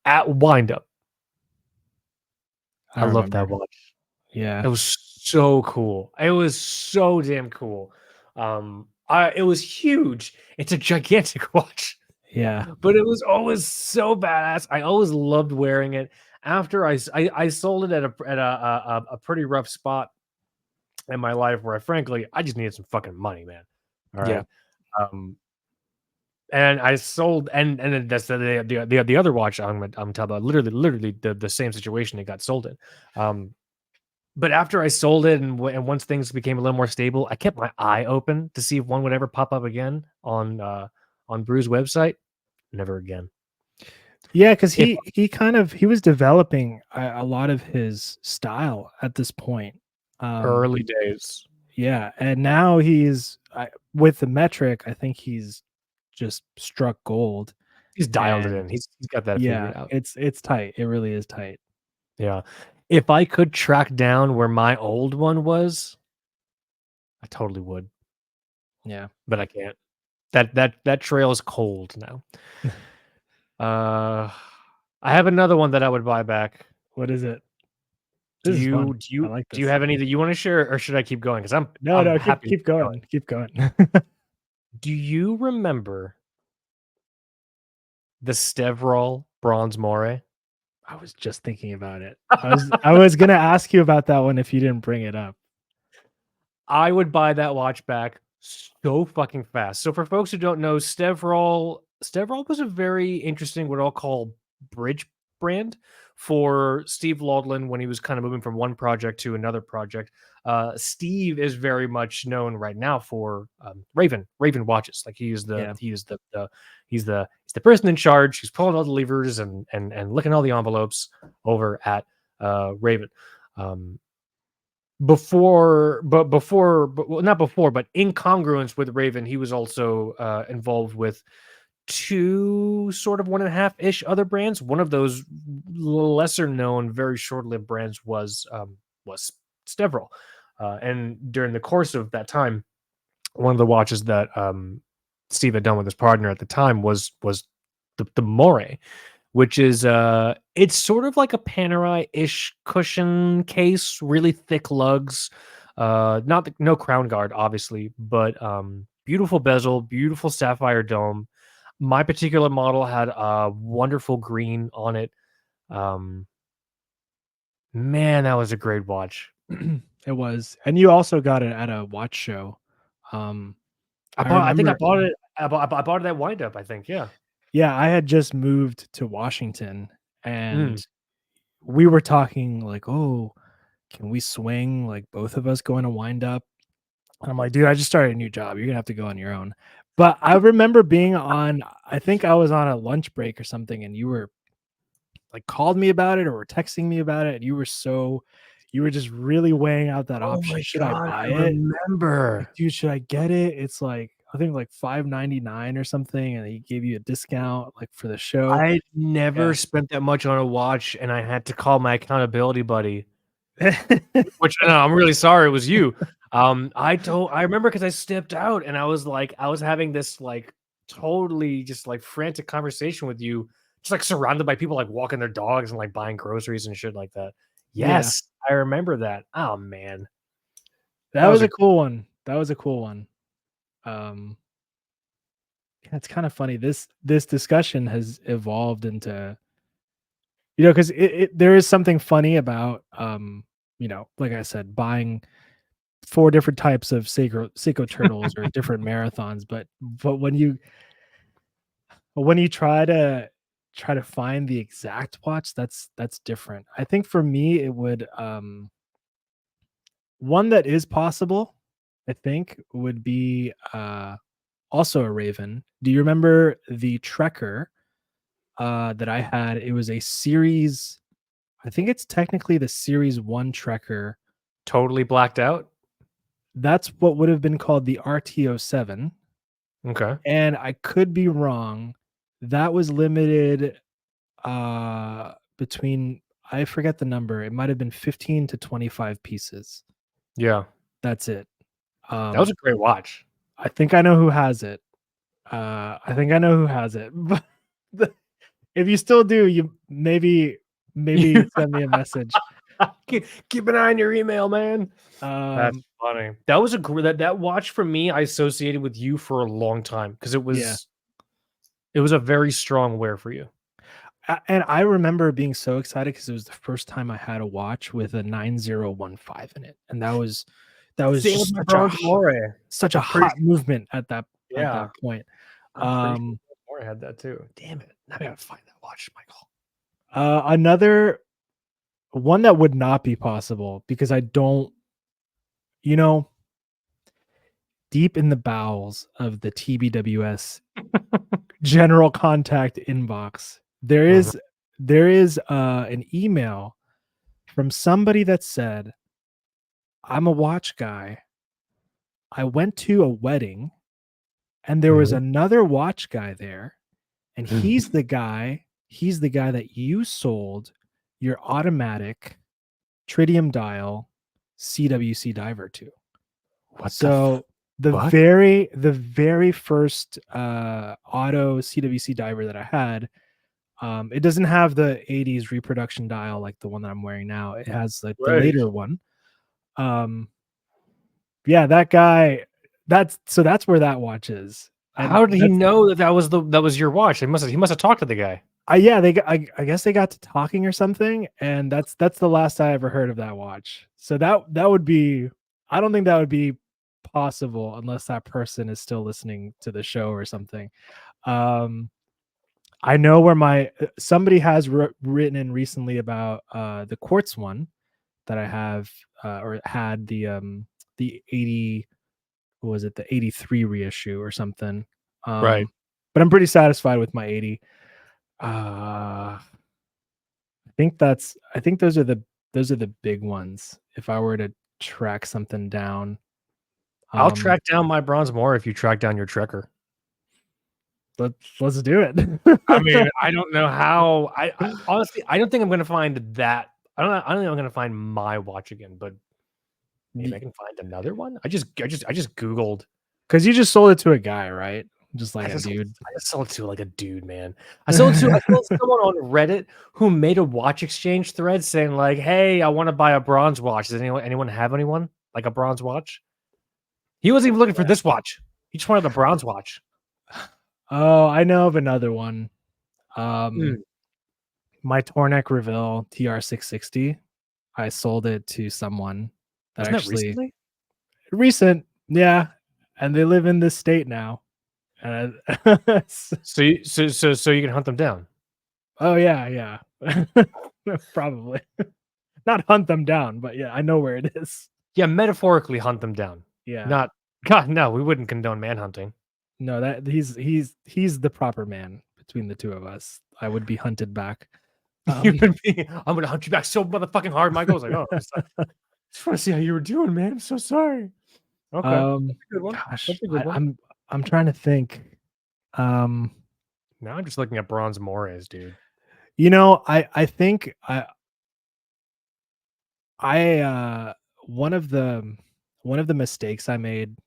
at Windup. I love that watch. Yeah. It was so cool. It was so damn cool. It was huge. It's a gigantic watch. Yeah. But it was always so badass. I always loved wearing it. After I sold it at a pretty rough spot in my life where I just needed some fucking money, man. All right. Yeah. And I sold and then that's the other watch I'm talking about, literally the same situation it got sold in. But after I sold it and once things became a little more stable, I kept my eye open to see if one would ever pop up again on Brew's website. Never again. Yeah, because he was developing a lot of his style at this point. Early days. Yeah, and now he's with the Metric. I think he's just struck gold. He's dialed it in. He's got that figured out. It's tight. It really is tight. Yeah. If I could track down where my old one was, I totally would. Yeah, but I can't. That trail is cold now. I have another one that I would buy back. What is it? Do you have any that you want to share, or should I keep going? Because I'm happy keep going. Keep going. Do you remember the Stevral Bronze Moray? I was just thinking about it. I was gonna ask you about that one if you didn't bring it up. I would buy that watch back so fucking fast. So for folks who don't know, Stevral was a very interesting, what I'll call bridge brand for Steve Laudlin when he was kind of moving from one project to another project. Steve is very much known right now for Raven watches. Like he's the person in charge. He's pulling all the levers and licking all the envelopes over at Raven. But in congruence with Raven, he was also involved with 2 sort of 1.5-ish other brands. One of those lesser known, very short-lived brands was Stevral. And during the course of that time, one of the watches that Steve had done with his partner at the time was the Moray, which is it's sort of like a Panerai-ish cushion case, really thick lugs, no crown guard, obviously, but beautiful bezel, beautiful sapphire dome. My particular model had a wonderful green on it. Man, that was a great watch. It was, and you also got it at a watch show. I bought it at Windup, I think. Yeah. Yeah, I had just moved to Washington, and we were talking like, "Oh, can we swing like both of us going to Windup?" And I'm like, "Dude, I just started a new job. You're gonna have to go on your own." But I remember being on. I think I was on a lunch break or something, and you were like called me about it or were texting me about it, and you were just really weighing out that option. Should I buy it? Remember, like, dude, should I get it? It's like I think like $5.99 or something, and he gave you a discount like for the show. I never spent that much on a watch, and I had to call my accountability buddy. Which I'm really sorry it was you. I remember because I stepped out and I was having this like totally just like frantic conversation with you, just like surrounded by people like walking their dogs and like buying groceries and shit like that. Yes, I remember that. Oh man, that was a cool one. That was a cool one. Yeah, it's kind of funny. This discussion has evolved into, because there is something funny about like I said, buying 4 different types of Seiko turtles or different marathons, but when you try to find the exact watch, that's different. I think for me it would one that is possible, I think, would be also a Raven. Do you remember the Trekker that I had? It was a series, I think it's technically the series 1 Trekker. Totally blacked out. That's what would have been called the RT07. Okay. And I could be wrong. That was limited between, I forget the number. It might have been 15 to 25 pieces. Yeah. That's it. That was a great watch. I think I know who has it. But if you still do, you maybe send me a message. Keep an eye on your email, man. That's funny. That was that watch for me. I associated with you for a long time because it was a very strong wear for you. And I remember being so excited because it was the first time I had a watch with a 9015 in it, and that was just such a hot movement at that point. I'm pretty sure had that too. Damn it! Now I gotta find that watch, Michael. Another one that would not be possible because I don't, deep in the bowels of the TBWS general contact inbox, there is an email from somebody that said, "I'm a watch guy. I went to a wedding and there was another watch guy there, and he's the guy that you sold your automatic tritium dial CWC diver to." The very first auto CWC diver that I had, it doesn't have the 80s reproduction dial like the one that I'm wearing now. It has the later one. That guy, that's where that watch is. How did he know that was your watch? He must have talked to the guy. I guess they got to talking or something, and that's the last I ever heard of that watch. So that would be, I don't think that would be possible unless that person is still listening to the show or something. I know where somebody has written in recently about the quartz one that I have or had, the 80, what was it, the 83 reissue or something. Right. But I'm pretty satisfied with my 80. I think those are the big ones. If I were to track something down, I'll track down my Bronze Moray if you track down your Trekker. Let's do it. I mean, I don't know how. I honestly, I don't think I'm going to find that. I don't think I'm going to find my watch again, but maybe I can find another one. I just Googled, because you just sold it to a guy, right? Just like a dude. I just sold it to like a dude, man. I sold someone on Reddit who made a watch exchange thread saying like, "Hey, I want to buy a bronze watch. Does anyone have anyone like a bronze watch?" He wasn't even looking for this watch. He just wanted a bronze watch. Oh, I know of another one. My Tornek Reville TR660. I sold it to someone that recently? Recent, yeah, and they live in this state now. So you can hunt them down. Oh yeah. Probably not hunt them down, but yeah, I know where it is. Yeah, metaphorically hunt them down. Yeah. Not God, no, we wouldn't condone manhunting. No, that he's the proper man between the two of us. I would be hunted back. I'm gonna hunt you back so motherfucking hard. Michael was like, "Oh, I just want to see how you were doing, man. I'm so sorry." Okay, that's a good one. Gosh, that's a good one. I'm trying to think. Now I'm just looking at Bronze Morays, dude. I think one of the mistakes I made.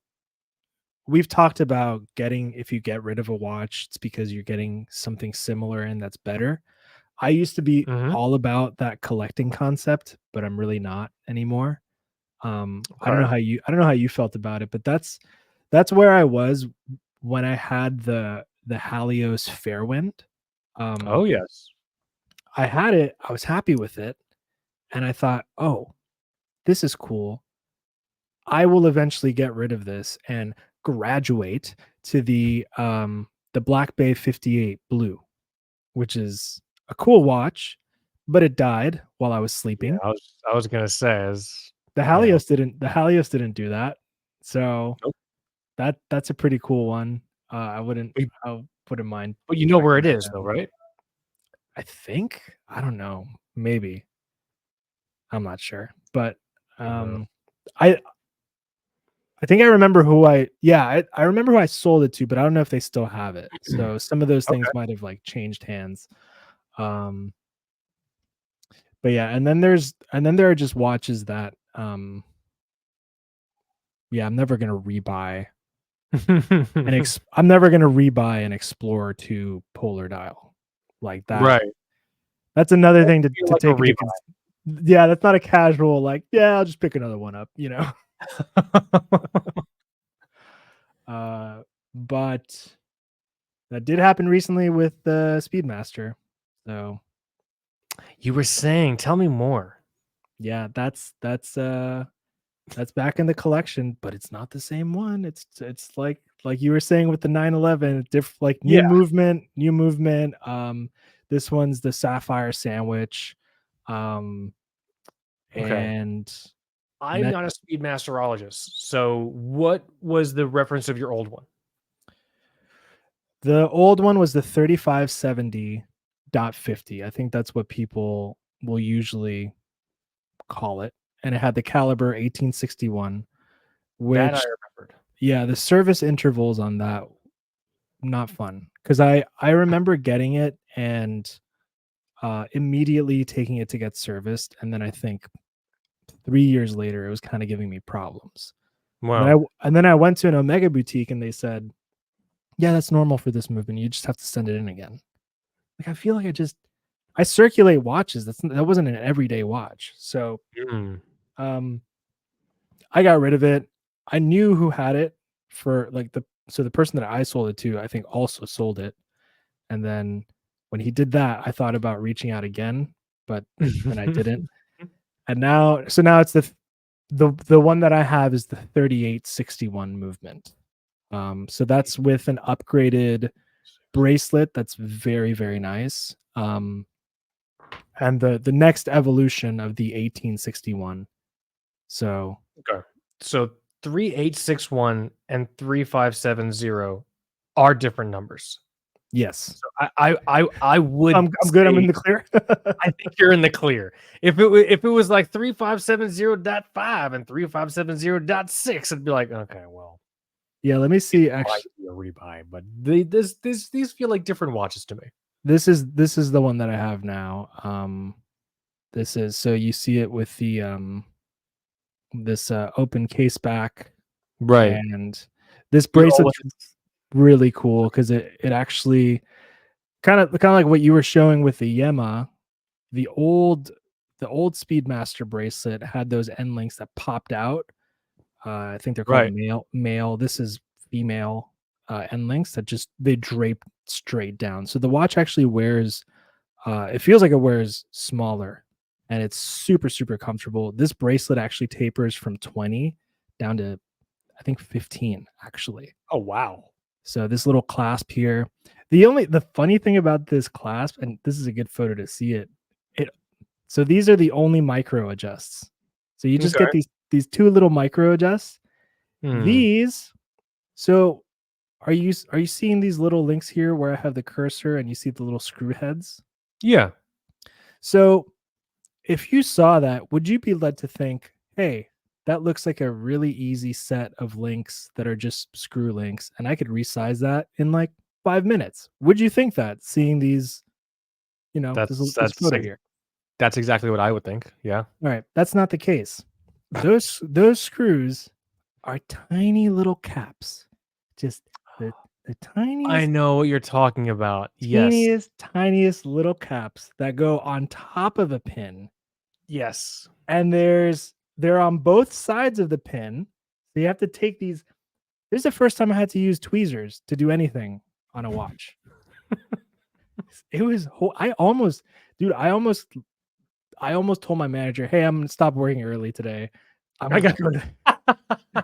We've talked about if you get rid of a watch, it's because you're getting something similar and that's better. I used to be all about that collecting concept, but I'm really not anymore. I don't know how you felt about it, but that's where I was when I had the Halios Fairwind. Oh yes, I had it. I was happy with it, and I thought, oh, this is cool. I will eventually get rid of this and graduate to the Black Bay 58 Blue, which is a cool watch, but it died while I was Yeah, sleeping. I was gonna say is The Halios didn't do that. So nope. that's a pretty cool one. I We- wouldn't mind But you know where checking it that is though, down. right? I think. I don't know. Maybe. I'm not sure. But No. I I think I remember I remember who I sold it to, but I don't know if they still have it. So some of those things Okay. might have like changed hands. Um but yeah, and then there are just watches that yeah, I'm never gonna rebuy I'm never gonna rebuy an Explorer 2 Polar Dial. Like that. Right. That's another Won't thing feel to like a take into rebuy. yeah, that's not a casual like, yeah, I'll just pick another one up, you know. But that did happen recently with the Speedmaster. So You were saying, tell me more. yeah, that's back in the collection, but it's not the same one. It's like you were saying with the 911, like Yeah. new movement. This one's the Sapphire Sandwich. Um Okay. and I'm net not a speedmasterologist. So what was the reference of your old one? the old one was the 3570.50. I think that's what people will usually call it. And it had the caliber 1861, That I which remembered. yeah, the service intervals on that not fun because I remember getting it and immediately taking it to get serviced, and then I think 3 years later it was kind of giving me problems. Wow. And then I went to an Omega boutique and they said, yeah, that's normal for this movement. You just have to send it in again. Like I feel like I circulate watches. That wasn't an everyday watch. So Mm. um I got rid of it. I knew who had it for like the person that I sold it to, I think also sold it. And then when he did that, I thought about reaching out again, but then I didn't. And now it's the one that I have is the 3861 movement. So that's with an upgraded bracelet that's very, very nice. And the next evolution of the 1861. So Okay. So 3861 and 3570 are different numbers. yes. So I would I'm good. I'm in say the clear. I think you're in the clear. If it was like 3570.5 and 3570.6, I'd be like, okay, well, Yeah, let me it see. might Actually, be a rebuy, but these feel like different watches to me. this is the one that I have now. This is so you see it with the this open case back, Right. and this We all bracelet's really cool because it actually kind of like what you were showing with the Yema. The old Speedmaster bracelet had those end links that popped out. I think they're called right. male. This is female end links that just they drape straight down. So the watch actually wears. It feels like it wears smaller, and it's super super comfortable. This bracelet actually tapers from 20 down to I think 15 actually. Oh wow. So this little clasp here. The funny thing about this clasp, and this is a good photo to see it. So these are the only micro adjusts. So you just Okay. get these two little micro adjusts. Hmm. These. So are you seeing these little links here where I have the cursor and you see the little screw heads? Yeah. So if you saw that, would you be led to think, hey, that looks like a really easy set of links that are just screw links, and I could resize that in like 5 minutes? Would you think that seeing these, this photo here? That's exactly what I would think. Yeah. All right, that's not the case. Those screws are tiny little caps, just the I tiniest, know what you're talking about. Yes. tiniest little caps that go on top of a pin, Yes. and they're on both sides of the pin. So you have to take these. This is the first time I had to use tweezers to do anything on a watch. It was I almost I almost told my manager, "Hey, I'm gonna stop working early today. I I'm gotta go to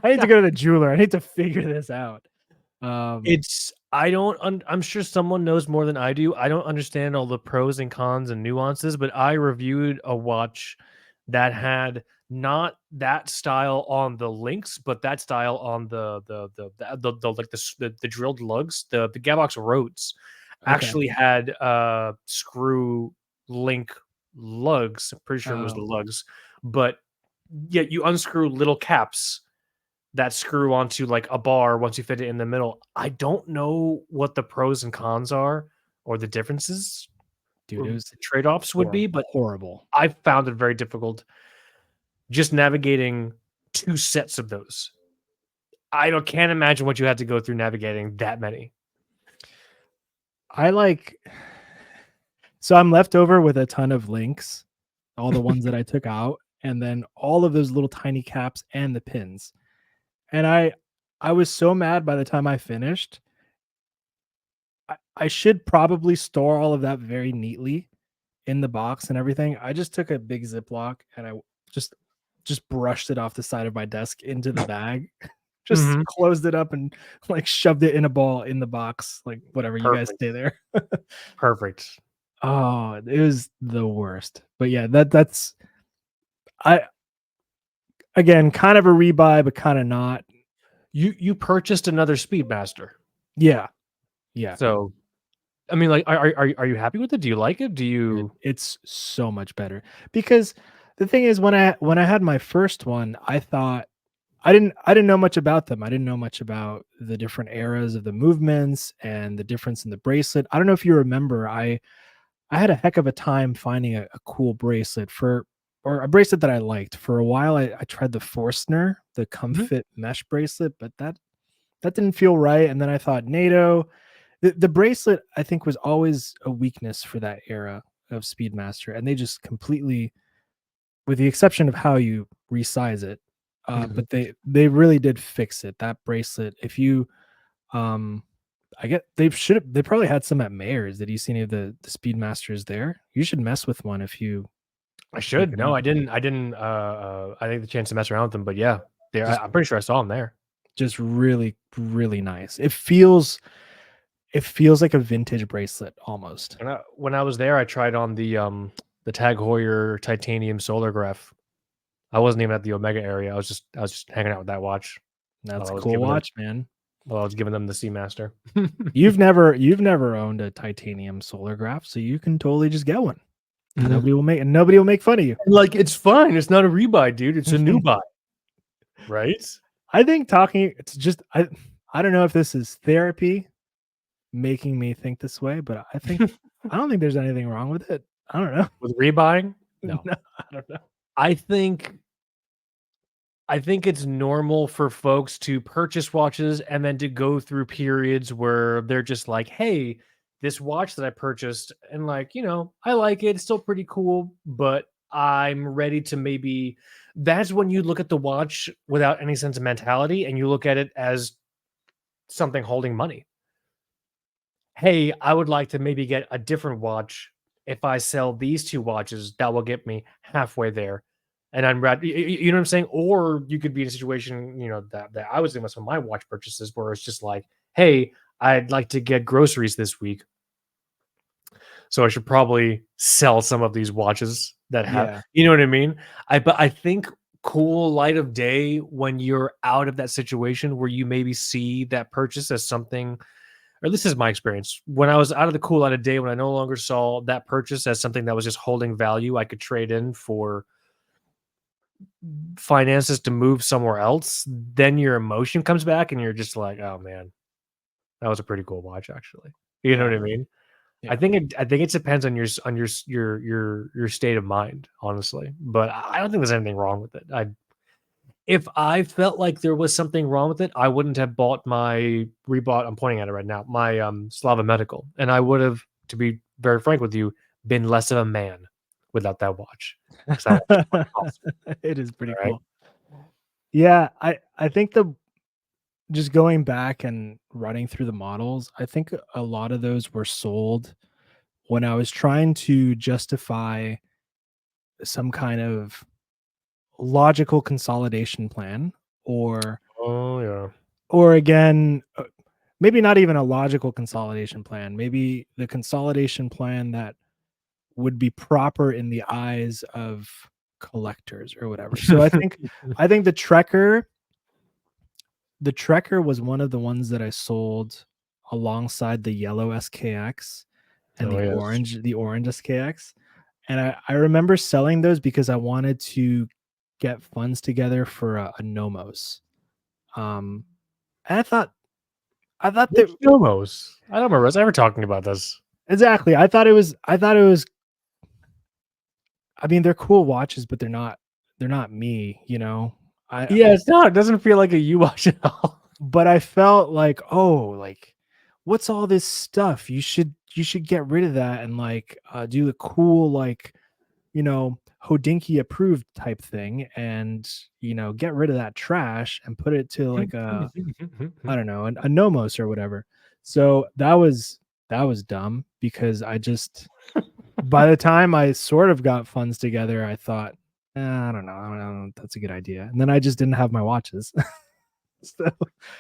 I need to go to the jeweler. I need to figure this out." It's I don't I'm sure someone knows more than I do. I don't understand all the pros and cons and nuances, but I reviewed a watch that had not that style on the links, but that style on like the drilled lugs. The Gavox Rhodes Okay. actually had screw link lugs. I'm pretty sure it was the Oh, lugs, but yeah, you unscrew little caps that screw onto like a bar once you fit it in the middle. I don't know what the pros and cons are or the differences dude, or it was trade-offs would be, but horrible. I found it very difficult just navigating 2 sets of those. Can't imagine what you had to go through navigating that many. I like so I'm left over with a ton of links, all the ones that I took out, and then all of those little tiny caps and the pins. And I was so mad by the time I finished. I should probably store all of that very neatly in the box and everything. I just took a big Ziploc and I just just brushed it off the side of my desk into the bag. Just Mhm. closed it up and like shoved it in a ball in the box, like whatever, you guys Perfect. stay there. Perfect. Oh, it was the worst. But yeah, that's I again kind of a rebuy, but kind of not. You purchased another Speedmaster. Yeah, yeah. So, I mean, like, are you happy with it? Do you like it? Do you It's so much better because the thing is when I had my first one, I thought I didn't know much about them. I didn't know much about the different eras of the movements and the difference in the bracelet. I don't know if you remember, I had a heck of a time finding a cool bracelet for or a bracelet that I liked. For a while I tried the Forstner, the Mhm. Comfit mesh bracelet, but that didn't feel right. And then I thought NATO. The bracelet I think was always a weakness for that era of Speedmaster, and they just completely, with the exception of how you resize it, Mhm. but they really did fix it. That bracelet, if you, um, I get they probably had some at Mayors. Did you see any of the Speedmasters there? You should mess with one if you I pick should. it No, up. I didn't get the chance to mess around with them, but yeah, Just I'm pretty sure I saw them there. just really really nice. It feels like a vintage bracelet almost. When I was there, I tried on the Tag Heuer titanium solargraph. I wasn't even at the Omega area. I was just hanging out with that watch while That's I a was cool giving them watch, man. the Seamaster. You've never owned a titanium solargraph, so you can totally just get one. Nobody will make fun of you. Like, it's fine. It's not a rebuy, dude. It's a new buy, right? I think talking it's just I don't know if this is therapy making me think this way, but I don't think there's anything wrong with it. I don't know. With rebuying? No. No, I don't know. I think I think it's normal for folks to purchase watches and then to go through periods where they're just like, "Hey, this watch that I purchased and like, I like it. It's still pretty cool, but I'm ready to maybe." That's when you look at the watch without any sentimentality and you look at it as something holding money. Hey, I would like to maybe get a different watch. If I sell these 2 watches, that will get me halfway there. And I'm rad you know what I'm saying? Or you could be in a situation, that I was in with some of my watch purchases where it's just like, "Hey, I'd like to get groceries this week, so I should probably sell some of these watches that have." Yeah. You know what I mean? But I think cool light of day when you're out of that situation where you maybe see that purchase as something, or this is my experience. When I was out of the cool light of day, when I no longer saw that purchase as something that was just holding value, I could trade in for finances to move somewhere else, then your emotion comes back and you're just like, "Oh man, that was a pretty cool watch actually." You know Yeah. what I mean? Yeah. I think it depends on your state of mind, honestly. But I don't think there's anything wrong with it. If I felt like there was something wrong with it, I wouldn't have bought my rebought. I'm pointing at it right now, my Slava Medical, and I would have, to be very frank with you, been less of a man without that watch because that watch is fucking awesome. It is pretty All right. cool. Yeah, I think the just going back and running through the models, I think a lot of those were sold when I was trying to justify some kind of logical consolidation plan, or Oh yeah. again, maybe not even a logical consolidation plan, maybe the consolidation plan that would be proper in the eyes of collectors or whatever. So I think the Trekker was one of the ones that I sold alongside the yellow SKX and Oh, yes. the orange SKX. And I remember selling those because I wanted to get funds together for a Nomos. And I thought Which that Nomos? I don't remember us ever talking about this. exactly. I thought it was I mean, they're cool watches, but they're not me, you know. Yeah, it's not. It doesn't feel like a you watch at all. But I felt like, oh, like what's all this stuff? You should get rid of that and like do the cool, like, you know, Hodinky approved type thing, and get rid of that trash and put it to like a I don't know, a Nomos or whatever. So that was dumb, because I just by the time I sort of got funds together, I thought, I don't know, that's a good idea. And then I just didn't have my watches. So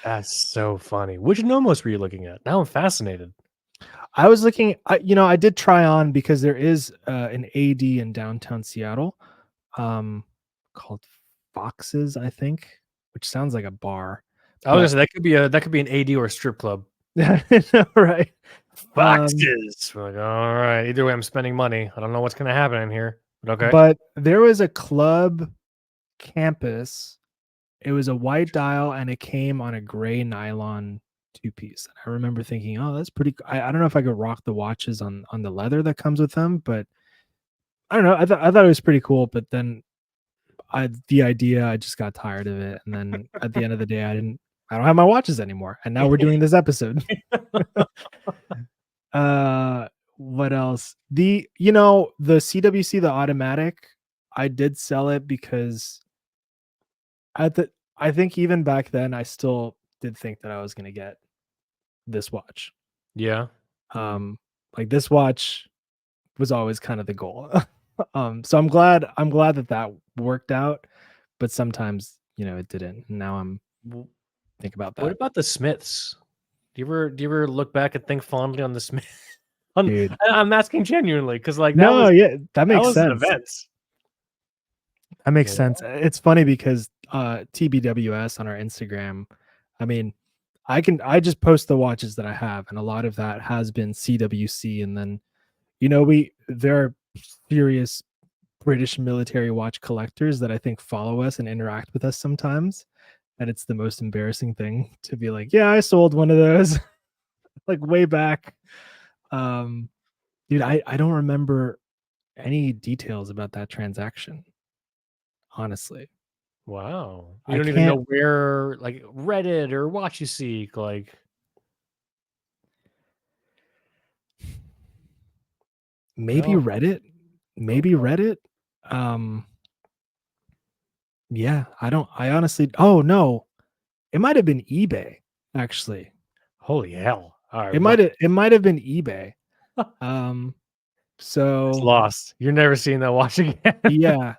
That's so funny. Which Nomos were you looking at? Now I'm fascinated. I was looking, I did try on, because there is an AD in downtown Seattle, called Foxes, I think, which sounds like a bar. I was gonna say that could be an AD or a strip club. Right. Foxes. We're like, all right. Either way, I'm spending money. I don't know what's gonna happen in here. But okay. But there was a club campus. It was a white dial, and it came on a gray nylon two-piece. And I remember thinking, oh, that's pretty. I don't know if I could rock the watches on the leather that comes with them, but I don't know. I thought it was pretty cool. But then I just got tired of it, and then at the end of the day, I don't have my watches anymore. And now we're doing this episode. What else? The CWC, the automatic, I did sell it because I think even back then I still did think that I was gonna get this watch. Yeah. Like this watch was always kind of the goal. So I'm glad that worked out, but sometimes it didn't. And now I'm think about that. What about the Smiths? Do you ever look back and think fondly on the Smith? Dude. I'm asking genuinely, because like that makes sense. An event. That makes sense. It's funny because TBWS on our Instagram, I mean, I just post the watches that I have, and a lot of that has been CWC, and then there are serious British military watch collectors that I think follow us and interact with us sometimes, and it's the most embarrassing thing to be like, yeah, I sold one of those like way back. Dude, I don't remember any details about that transaction, honestly. Wow. You don't even know where, like, Reddit or Watch You Seek, like maybe Reddit. Yeah, I honestly, oh no, it might have been eBay, actually. Holy hell. All right. It might have been eBay. So it's lost. You're never seeing that watch again. Yeah.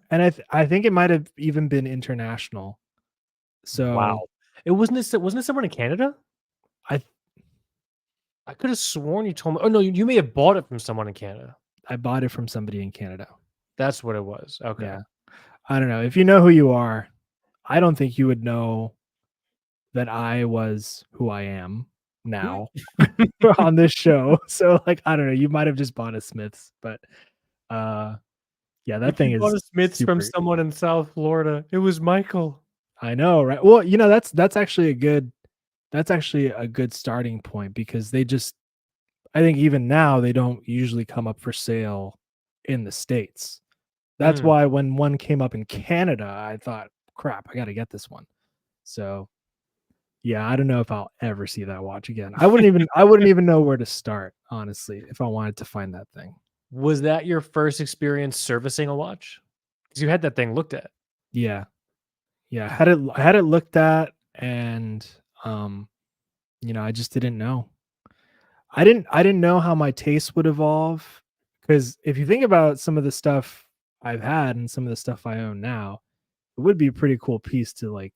And I think it might have even been international. So wow. It wasn't it someone in Canada? I could have sworn you told me. Oh no, you may have bought it from someone in Canada. I bought it from somebody in Canada. That's what it was. Okay. Yeah. I don't know. If you know who you are, I don't think you would know that I was who I am now on this show. So like, I don't know, you might have just bought a Smiths, but yeah, that thing is bought a Smiths from someone in South Florida. It was Michael. I know, right? Well, that's actually a good starting point, because I think even now they don't usually come up for sale in the States. That's why when one came up in Canada, I thought, crap, I got to get this one. So yeah, I don't know if I'll ever see that watch again. I wouldn't even know where to start, honestly, if I wanted to find that thing. Was that your first experience servicing a watch? Because you had that thing looked at. Yeah. I had it looked at, and I just didn't know. I didn't know how my taste would evolve, because if you think about some of the stuff I've had and some of the stuff I own now, it would be a pretty cool piece to like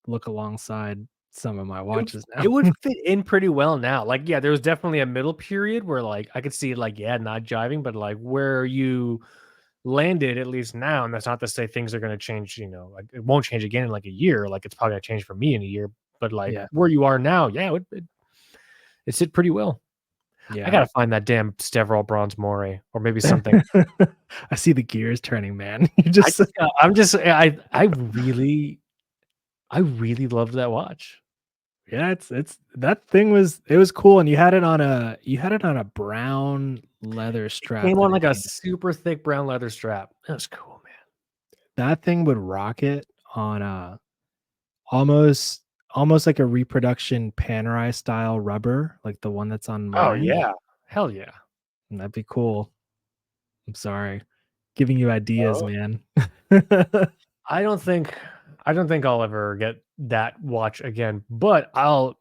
look alongside some of my watches now. It would fit in pretty well now. Like, yeah, there was definitely a middle period where like I could see like, yeah, not jiving, but like where you landed at least now, and that's not to say things are going to change, like it won't change again in like a year. Like it's probably going to change for me in a year, but like Yeah. where you are now, yeah, it sit pretty well. I Yeah. gotta find that damn Stevral Bronze Moray or maybe something. I see the gears turning, man. You just I really loved that watch. yeah, it's that thing was it was cool, and you had it on a brown leather strap Came that on it like a came. super thick brown leather strap. That was cool, man. That thing would rock it on a almost almost like a reproduction Panerai style rubber, like the one that's on Oh mine. yeah. Hell yeah. And that'd be cool. I'm sorry. Giving you ideas, Oh. man. I don't think I'll ever get that watch again. But I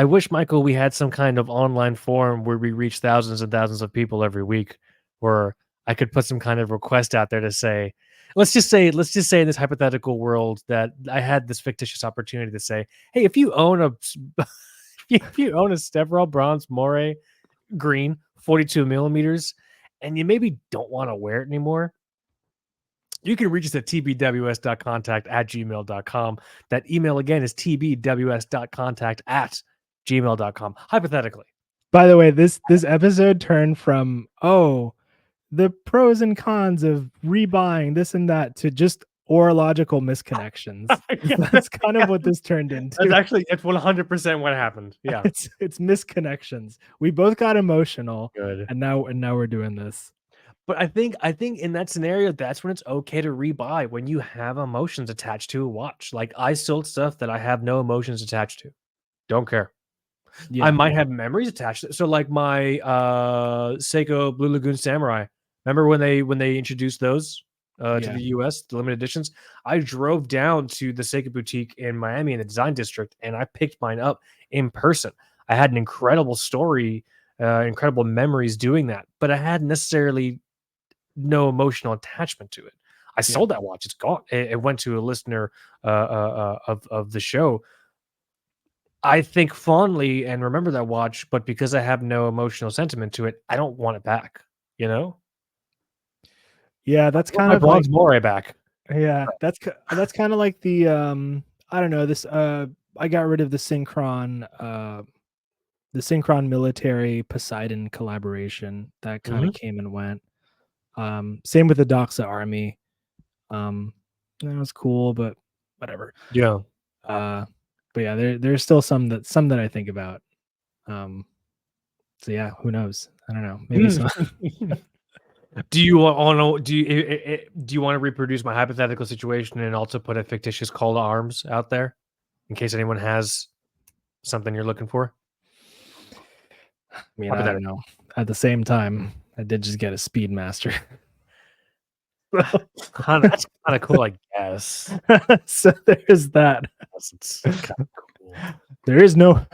wish, Michael, we had some kind of online forum where we reach thousands and thousands of people every week where I could put some kind of request out there to say, let's just say in this hypothetical world that I had this fictitious opportunity to say, hey, if you own a if you own a Stevral Bronze Moray green 42 millimeters and you maybe don't want to wear it anymore, you can reach us at tbws.contact@gmail.com. That email again is tbws.contact@gmail.com. Hypothetically. By the way, this episode turned from the pros and cons of rebuying this and that to just orological misconnections. Yeah, That's kind of what this turned into. it's 100% what happened. Yeah. It's misconnections. We both got emotional, Good. and now we're doing this. But I think in that scenario, that's when it's okay to rebuy, when you have emotions attached to a watch. Like I sold stuff that I have no emotions attached to. Don't care. I Yeah. might have memories attached. So like my Seiko Blue Lagoon Samurai. Remember when they introduced those to Yeah. the US, the limited editions? I drove down to the Seiko boutique in Miami in the design district and I picked mine up in person. I had an incredible story, incredible memories doing that, but I had necessarily no emotional attachment to it. I sold that watch. It's gone. It went to a listener of the show. I think fondly and remember that watch, but because I have no emotional sentiment to it, I don't want it back. You know, Yeah, that's I want kind my of like bronze moray back. that's kind of like the I don't know, this I got rid of the Synchron military Poseidon collaboration that kind Mhm. of came and went. Same with the Doxa army. That was cool, but whatever. Yeah. But yeah, there's still some that I think about. Um, so yeah, who knows? I don't know. Maybe some. Do you want to reproduce my hypothetical situation and also put a fictitious call to arms out there in case anyone has something you're looking for? I mean, I don't Hypothetical. know. At the same time, I did just get a Speedmaster. That's kind of cool, I guess. So there's that. It's kind of cool. There is no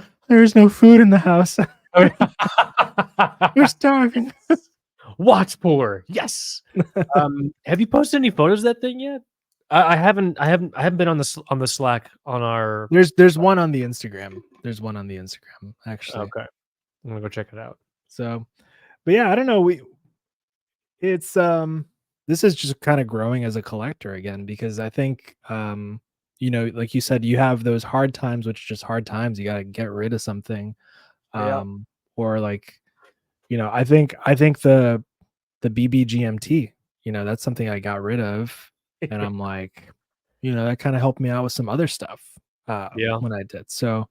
food in the house. We're starving. Watch pour. Yes. Have you posted any photos of that thing yet? I haven't been on the Slack on our. There's one on the Instagram. There's one on the Instagram actually. Okay, I'm gonna go check it out. So, but yeah, I don't know. It's this is just kind of growing as a collector again because I think like you said, you have those hard times, which are just hard times. You got to get rid of something, Yeah. or like I think the BBGMT, that's something I got rid of, and I'm like, that kind of helped me out with some other stuff Yeah. when I did. So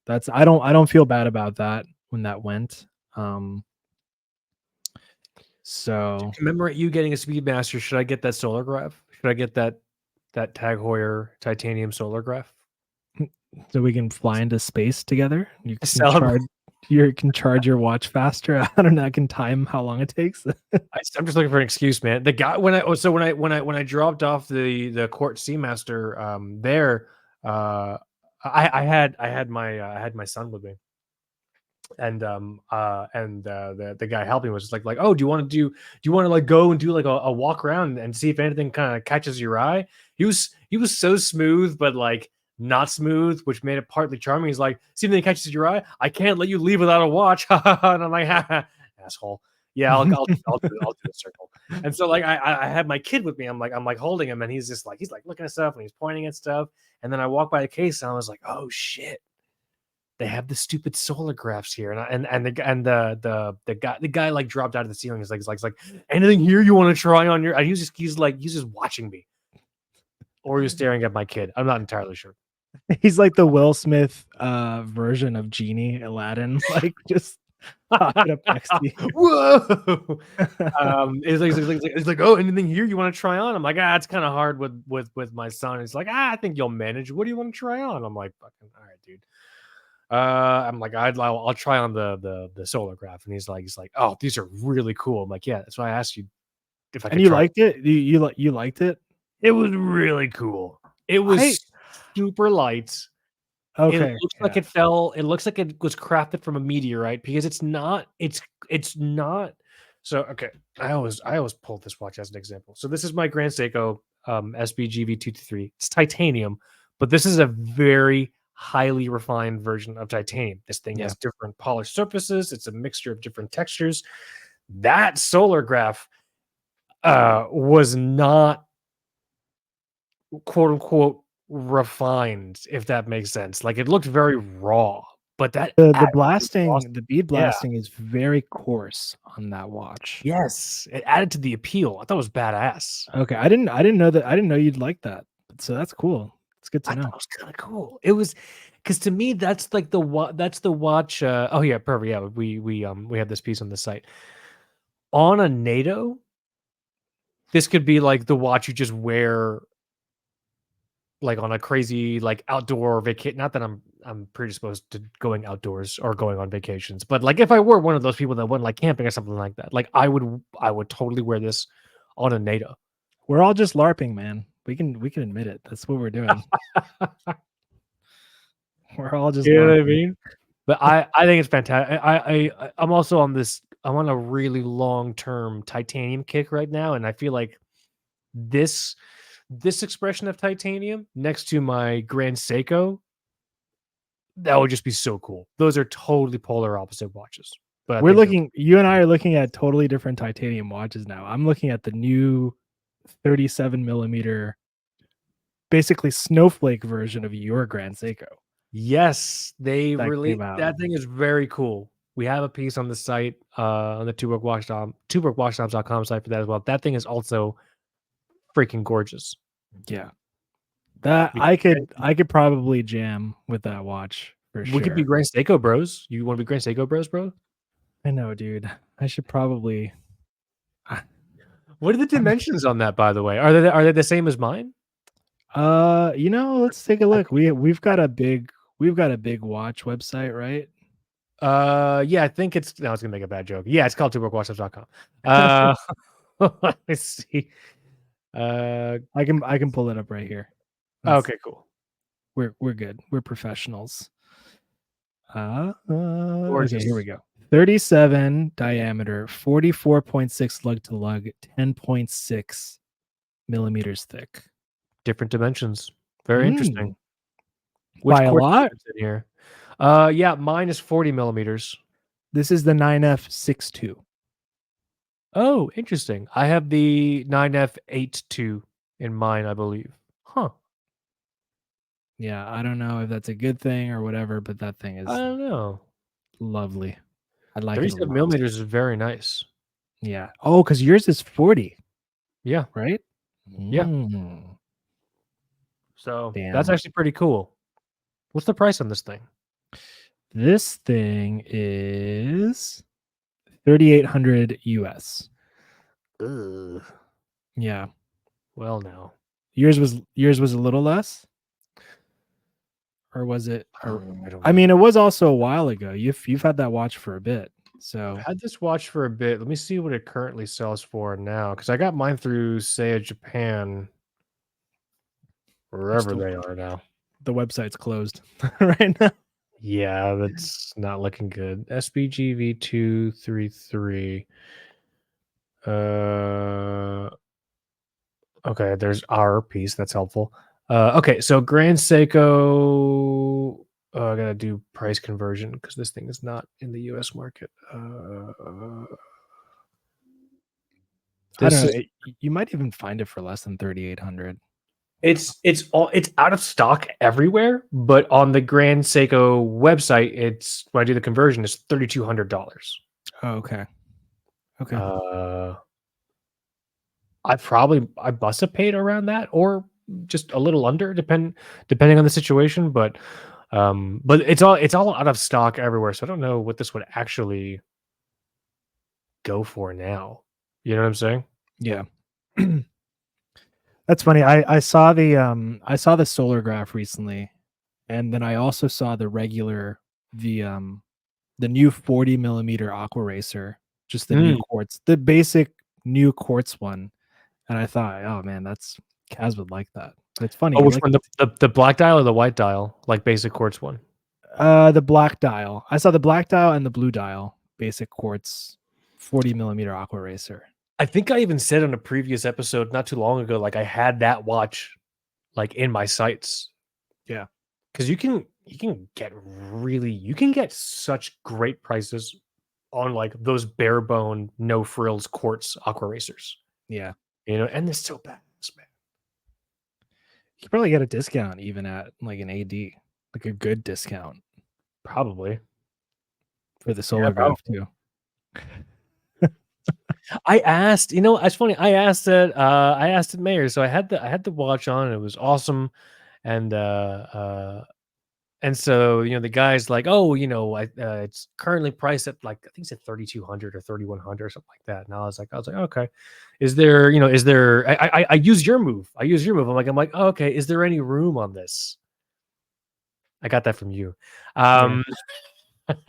that's I don't feel bad about that when that went. So Commemorate you getting a Speedmaster. Should I get that solar graph? Should I get that Tag Heuer titanium solar graph? so we can fly into space together. You can Sell 'em. charge your watch faster. I don't know. I can time how long it takes. I'm just looking for an excuse, man. The guy when I dropped off the Court Seamaster there, I had my son with me. The guy helping was just like, oh, do you want to like go and do like a walk around and see if anything kind of catches your eye? He was so smooth, but like not smooth, which made it partly charming. He's like, see if anything catches your eye. I can't let you leave without a watch. And I'm like, asshole. Yeah, I'll do a circle. And so like I had my kid with me. I'm like holding him, and he's like looking at stuff and he's pointing at stuff. And then I walked by the case and I was like, oh shit, they have the stupid solar graphs here. The guy like dropped out of the ceiling. He's like anything here you want to try on your? And he's just watching me, or he was staring at my kid. I'm not entirely sure. He's like the Will Smith version of Genie Aladdin, like just popping up next to you. Whoa! It's like, oh, anything here you want to try on? I'm like, it's kind of hard with my son. He's like, I think you'll manage. What do you want to try on? I'm like, fucking all right, dude. I'm like, I'll try on the solar graph, and he's like, oh, these are really cool. I'm like, yeah, that's why I asked you if I could. And you liked it? You liked it? It was really cool. It was super light. Okay. It looks like it fell. It looks like it was crafted from a meteorite, because it's not. It's not. So okay, I always pull this watch as an example. So this is my Grand Seiko SBGV223. It's titanium, but this is a very highly refined version of titanium. This thing has different polished surfaces. It's a mixture of different textures. That solar graph was not, quote unquote, refined, if that makes sense. Like, it looked very raw, but that the blasting, the bead blasting is very coarse on that watch. Yes, it added to the appeal. I thought it was badass. Okay, I didn't know that. I didn't know you'd like that. So that's cool. It's good to know. It was kind of cool. It was, because to me that's like the watch. Oh yeah, perfect. Yeah, we have this piece on the site. On a NATO, this could be like the watch you just wear like on a crazy like outdoor vacation. Not that I'm predisposed to going outdoors or going on vacations, but like if I were one of those people that went like camping or something like that, like I would totally wear this on a NATO. We're all just LARPing, man. We can admit it. That's what we're doing. We're all just, you know what I mean? But I think it's fantastic. I'm also on this. I'm on a really long-term titanium kick right now, and I feel like this expression of titanium next to my Grand Seiko, that would just be so cool. Those are totally polar opposite watches. But you and I are looking at totally different titanium watches now. I'm looking at the new 37 millimeter, basically snowflake version of your Grand Seiko. Yes, that thing is very cool. We have a piece on the site, on the TwoBrokeWatchSnobs.com site for that as well. That thing is also freaking gorgeous. Yeah, that I could probably jam with that watch for sure. We could be Grand Seiko bros. You want to be Grand Seiko bros, bro? I know, dude. I should probably. What are the dimensions on that, by the way? Are they the same as mine? Let's take a look. We've got a big watch website, right? Yeah, I think it's. No, I was gonna make a bad joke. Yeah, it's called TwoBrokeWatchSnobs.com. Let me see. I can pull it up right here. Okay, cool. We're good. We're professionals. Okay, here we go. 37 diameter, 44.6 lug to lug, 10.6 millimeters thick. Different dimensions. Very interesting. By a lot in here. Yeah, mine is 40 millimeters. This is the 9F62. Oh, interesting. I have the 9F82 in mine, I believe. Huh. Yeah, I don't know if that's a good thing or whatever, but that thing is, I don't know, lovely. I like 37 millimeters is very nice. Yeah. Oh, because yours is 40. Yeah. Right? Yeah. So that's actually pretty cool. What's the price on this thing? This thing is $3,800 US. Ugh. Yeah. Well, now yours was a little less, or was it? I mean, it was also a while ago. You've had that watch for a bit. So I've had this watch for a bit. Let me see what it currently sells for now, because I got mine through Seiya Japan, wherever they are now. The website's closed right now. Yeah, that's not looking good. SBGV 233. Okay, there's our piece. That's helpful. Okay, so Grand Seiko. I gotta do price conversion because this thing is not in the U.S. market. I don't This know. is You might even find it for less than 3,800. it's out of stock everywhere, but on the Grand Seiko website, it's when I do the conversion, it's $3,200. Oh, okay. Okay. I must have paid around that or just a little under, depending on the situation. But it's all out of stock everywhere, so I don't know what this would actually go for now. You know what I'm saying? Yeah. That's funny. I saw the solar graph recently, and then I also saw the new 40 millimeter aqua racer, just the new Mm. quartz, the basic new quartz one. And I thought, oh man, that's Kaz would like that. But it's funny, Oh, he which like one? The black dial or the white dial? Like basic quartz one. the black dial. I saw the black dial and the blue dial, basic quartz 40 millimeter aqua racer. I think I even said on a previous episode not too long ago, like I had that watch like in my sights. Yeah. Because you can get such great prices on like those bare bone, no frills quartz aqua racers. Yeah. And they're so badass, man. You could probably get a discount even at like an AD, like a good discount Probably. for the Yeah, solar graph probably. too. I asked, it's funny. I asked at Mayor, so I had the watch on, and it was awesome. And and so the guy's like, oh, it's currently priced at like I think it's at 3,200 or 3,100 or something like that. And I was like, okay, is there? I use your move. I'm like, oh, okay, is there any room on this? I got that from you. Yeah.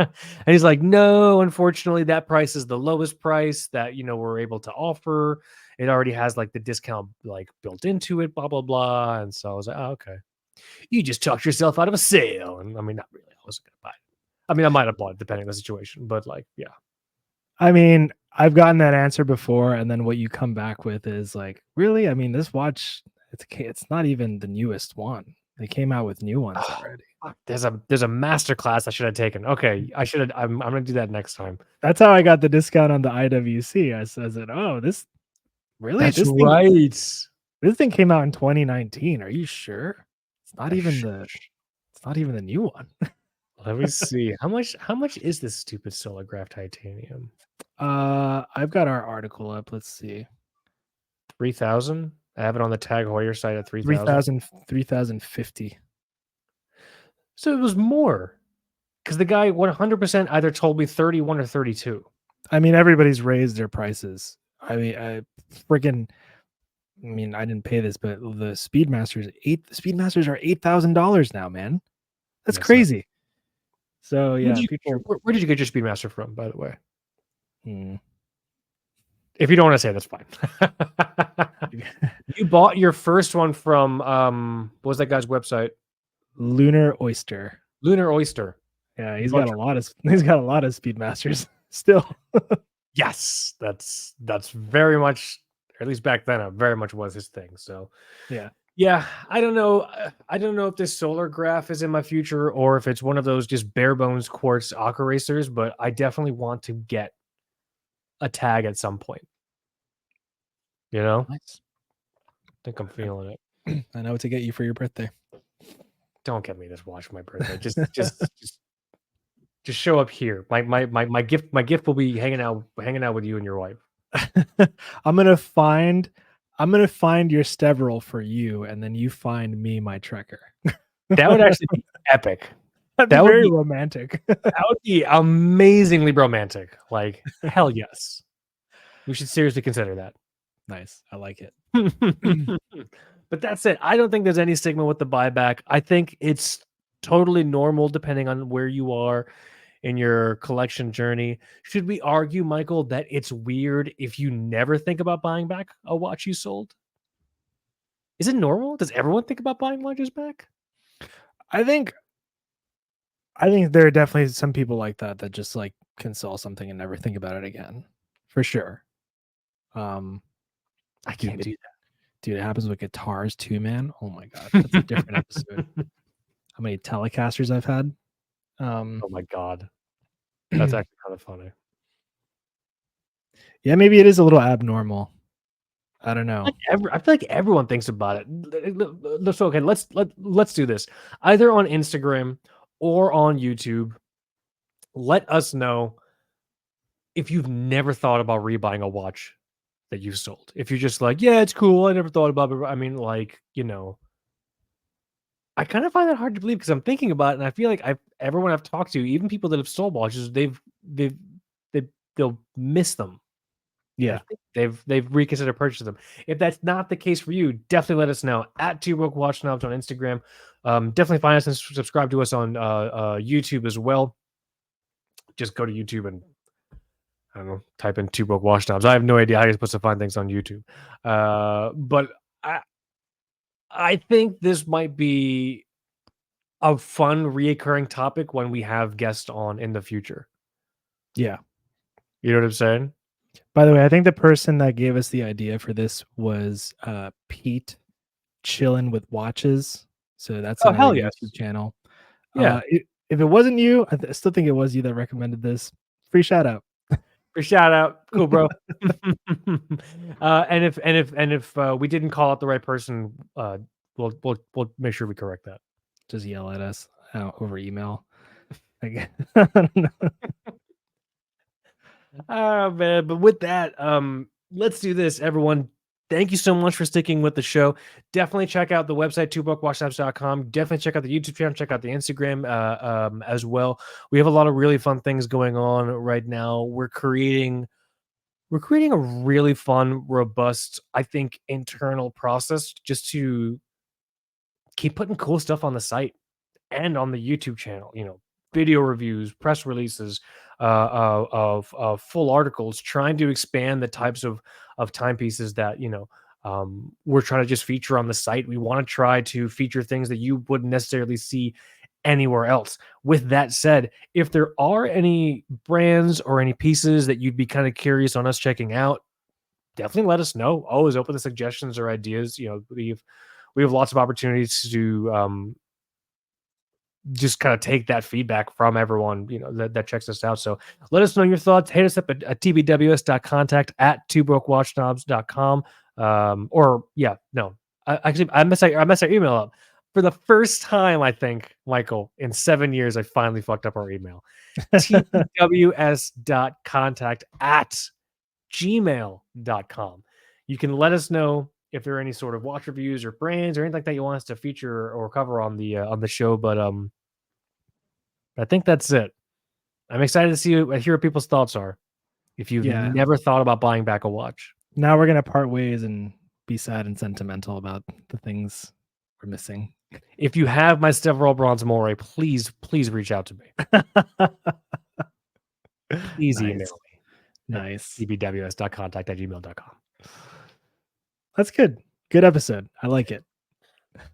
And he's like, no, unfortunately, that price is the lowest price that we're able to offer. It already has like the discount like built into it, blah blah blah. And so I was like, oh, okay, you just talked yourself out of a sale. And I mean, not really. I wasn't gonna buy it. I mean, I might have bought it depending on the situation, but like, yeah. I mean, I've gotten that answer before, and then what you come back with is like, really? I mean, this watch, it's not even the newest one. They came out with new ones already. Fuck, there's a master class I should have taken. Okay, I should have. I'm gonna do that next time. That's how I got the discount on the IWC. I said, "Oh, this really That's right. this thing came out in 2019. Are you sure? It's not even Sh- the new one." Let me see how much is this stupid Solograph titanium? I've got our article up. Let's see. 3,000. I have it on the Tag Heuer site at 3,000. 3,050. So it was more because the guy 100% either told me 31 or 32. I mean, everybody's raised their prices. I mean, I didn't pay this, but the Speedmasters are $8,000 now, man. That's Yes, crazy. So Where yeah, did, you, people. where did you get your Speedmaster from, by the way? Hmm. If you don't want to say, that's fine. You bought your first one from what was that guy's website? Lunar Oyster. Lunar Oyster. Yeah, he's got a lot of Speedmasters still. Yes, that's very much, or at least back then, it very much was his thing. So yeah, I don't know. I don't know if this solar graph is in my future or if it's one of those just bare bones quartz aqua racers, but I definitely want to get a tag at some point. Nice. I think I'm feeling it. I know what to get you for your birthday. Don't get me this watch for my birthday. Just show up here. My gift will be hanging out with you and your wife. I'm gonna find your Stevral for you, and then you find me my Trekker. That would actually be epic. That'd be very romantic. That would be amazingly romantic. Like, hell yes. We should seriously consider that. Nice. I like it. But that's it. I don't think there's any stigma with the buyback. I think it's totally normal depending on where you are in your collection journey. Should we argue, Michael, that it's weird if you never think about buying back a watch you sold? Is it normal? Does everyone think about buying watches back? I think I think there are definitely some people like that just like can sell something and never think about it again, for sure. I can't do Dude, it happens with guitars too, man. Oh my god, that's a different episode. that. How many Telecasters I've had? Oh my god, that's actually kind of funny. Yeah, maybe it is a little abnormal. I don't know. I feel like everyone thinks about it. So okay, let's do this. Either on Instagram or on YouTube. Let us know if you've never thought about rebuying a watch that you sold. If you're just like, yeah, it's cool. I never thought about it. I mean, like, I kind of find that hard to believe because I'm thinking about it, and I feel like everyone I've talked to, even people that have sold watches, they'll miss them. Yeah. They've reconsidered purchasing them. If that's not the case for you, definitely let us know at Two Broke Watch Snobs on Instagram. Definitely find us and subscribe to us on YouTube as well. Just go to YouTube and I don't know, type in Two Broke Watch Snobs. I have no idea how you're supposed to find things on YouTube. But I think this might be a fun reoccurring topic when we have guests on in the future. Yeah. You know what I'm saying? By the way, I think the person that gave us the idea for this was Pete Chillin' with Watches. So that's another YouTube channel. Yeah. If it wasn't you, I still think it was you that recommended this. Free shout out. Free shout out. Cool, bro. And if we didn't call out the right person, we'll make sure we correct that. Just yell at us over email. I don't know. Oh man, but with that, let's do this, everyone. Thank you so much for sticking with the show. Definitely check out the website, twobrokeWatchSnobs.com. Definitely check out the YouTube channel, check out the Instagram as well. We have a lot of really fun things going on right now. We're creating a really fun, robust, I think, internal process just to keep putting cool stuff on the site and on the YouTube channel. Video reviews, press releases, of full articles, trying to expand the types of timepieces that we're trying to just feature on the site. We want to try to feature things that you wouldn't necessarily see anywhere else. With that said, if there are any brands or any pieces that you'd be kind of curious on us checking out, definitely let us know. Always open to suggestions or ideas. We have lots of opportunities to just kind of take that feedback from everyone that checks us out. So let us know your thoughts. Hit us up at tbws.contact@twobrokeWatchSnobs.com. I messed our email up for the first time, I think, Michael, in 7 years. I finally fucked up our email. tbws.contact@gmail.com. You can let us know if there are any sort of watch reviews or brands or anything like that you want us to feature or cover on the show. But I think that's it. I'm excited to hear what people's thoughts are. If you've never thought about buying back a watch. Now we're gonna part ways and be sad and sentimental about the things we're missing. If you have my Stevral Bronze Moray, please reach out to me. Please email me. Nice. tbws.contact@gmail.com. That's good. Good episode. I like it.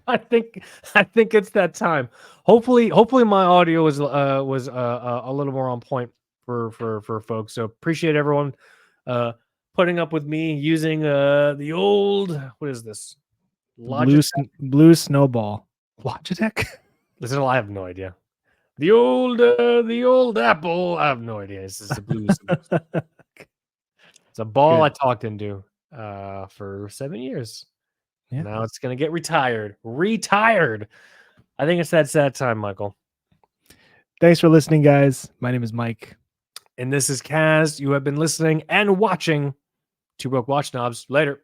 I think it's that time. Hopefully my audio was a little more on point for folks. So appreciate everyone putting up with me using the old, what is this? Blue Snowball. Logitech? Listen, I have no idea. The old Apple. I have no idea. This is a blue. It's a ball I talked into for 7 years. Yeah. Now it's going to get retired. I think it's that sad time, Michael. Thanks for listening, guys. My name is Mike. And this is Kaz. You have been listening and watching Two Broke Watch Snobs. Later.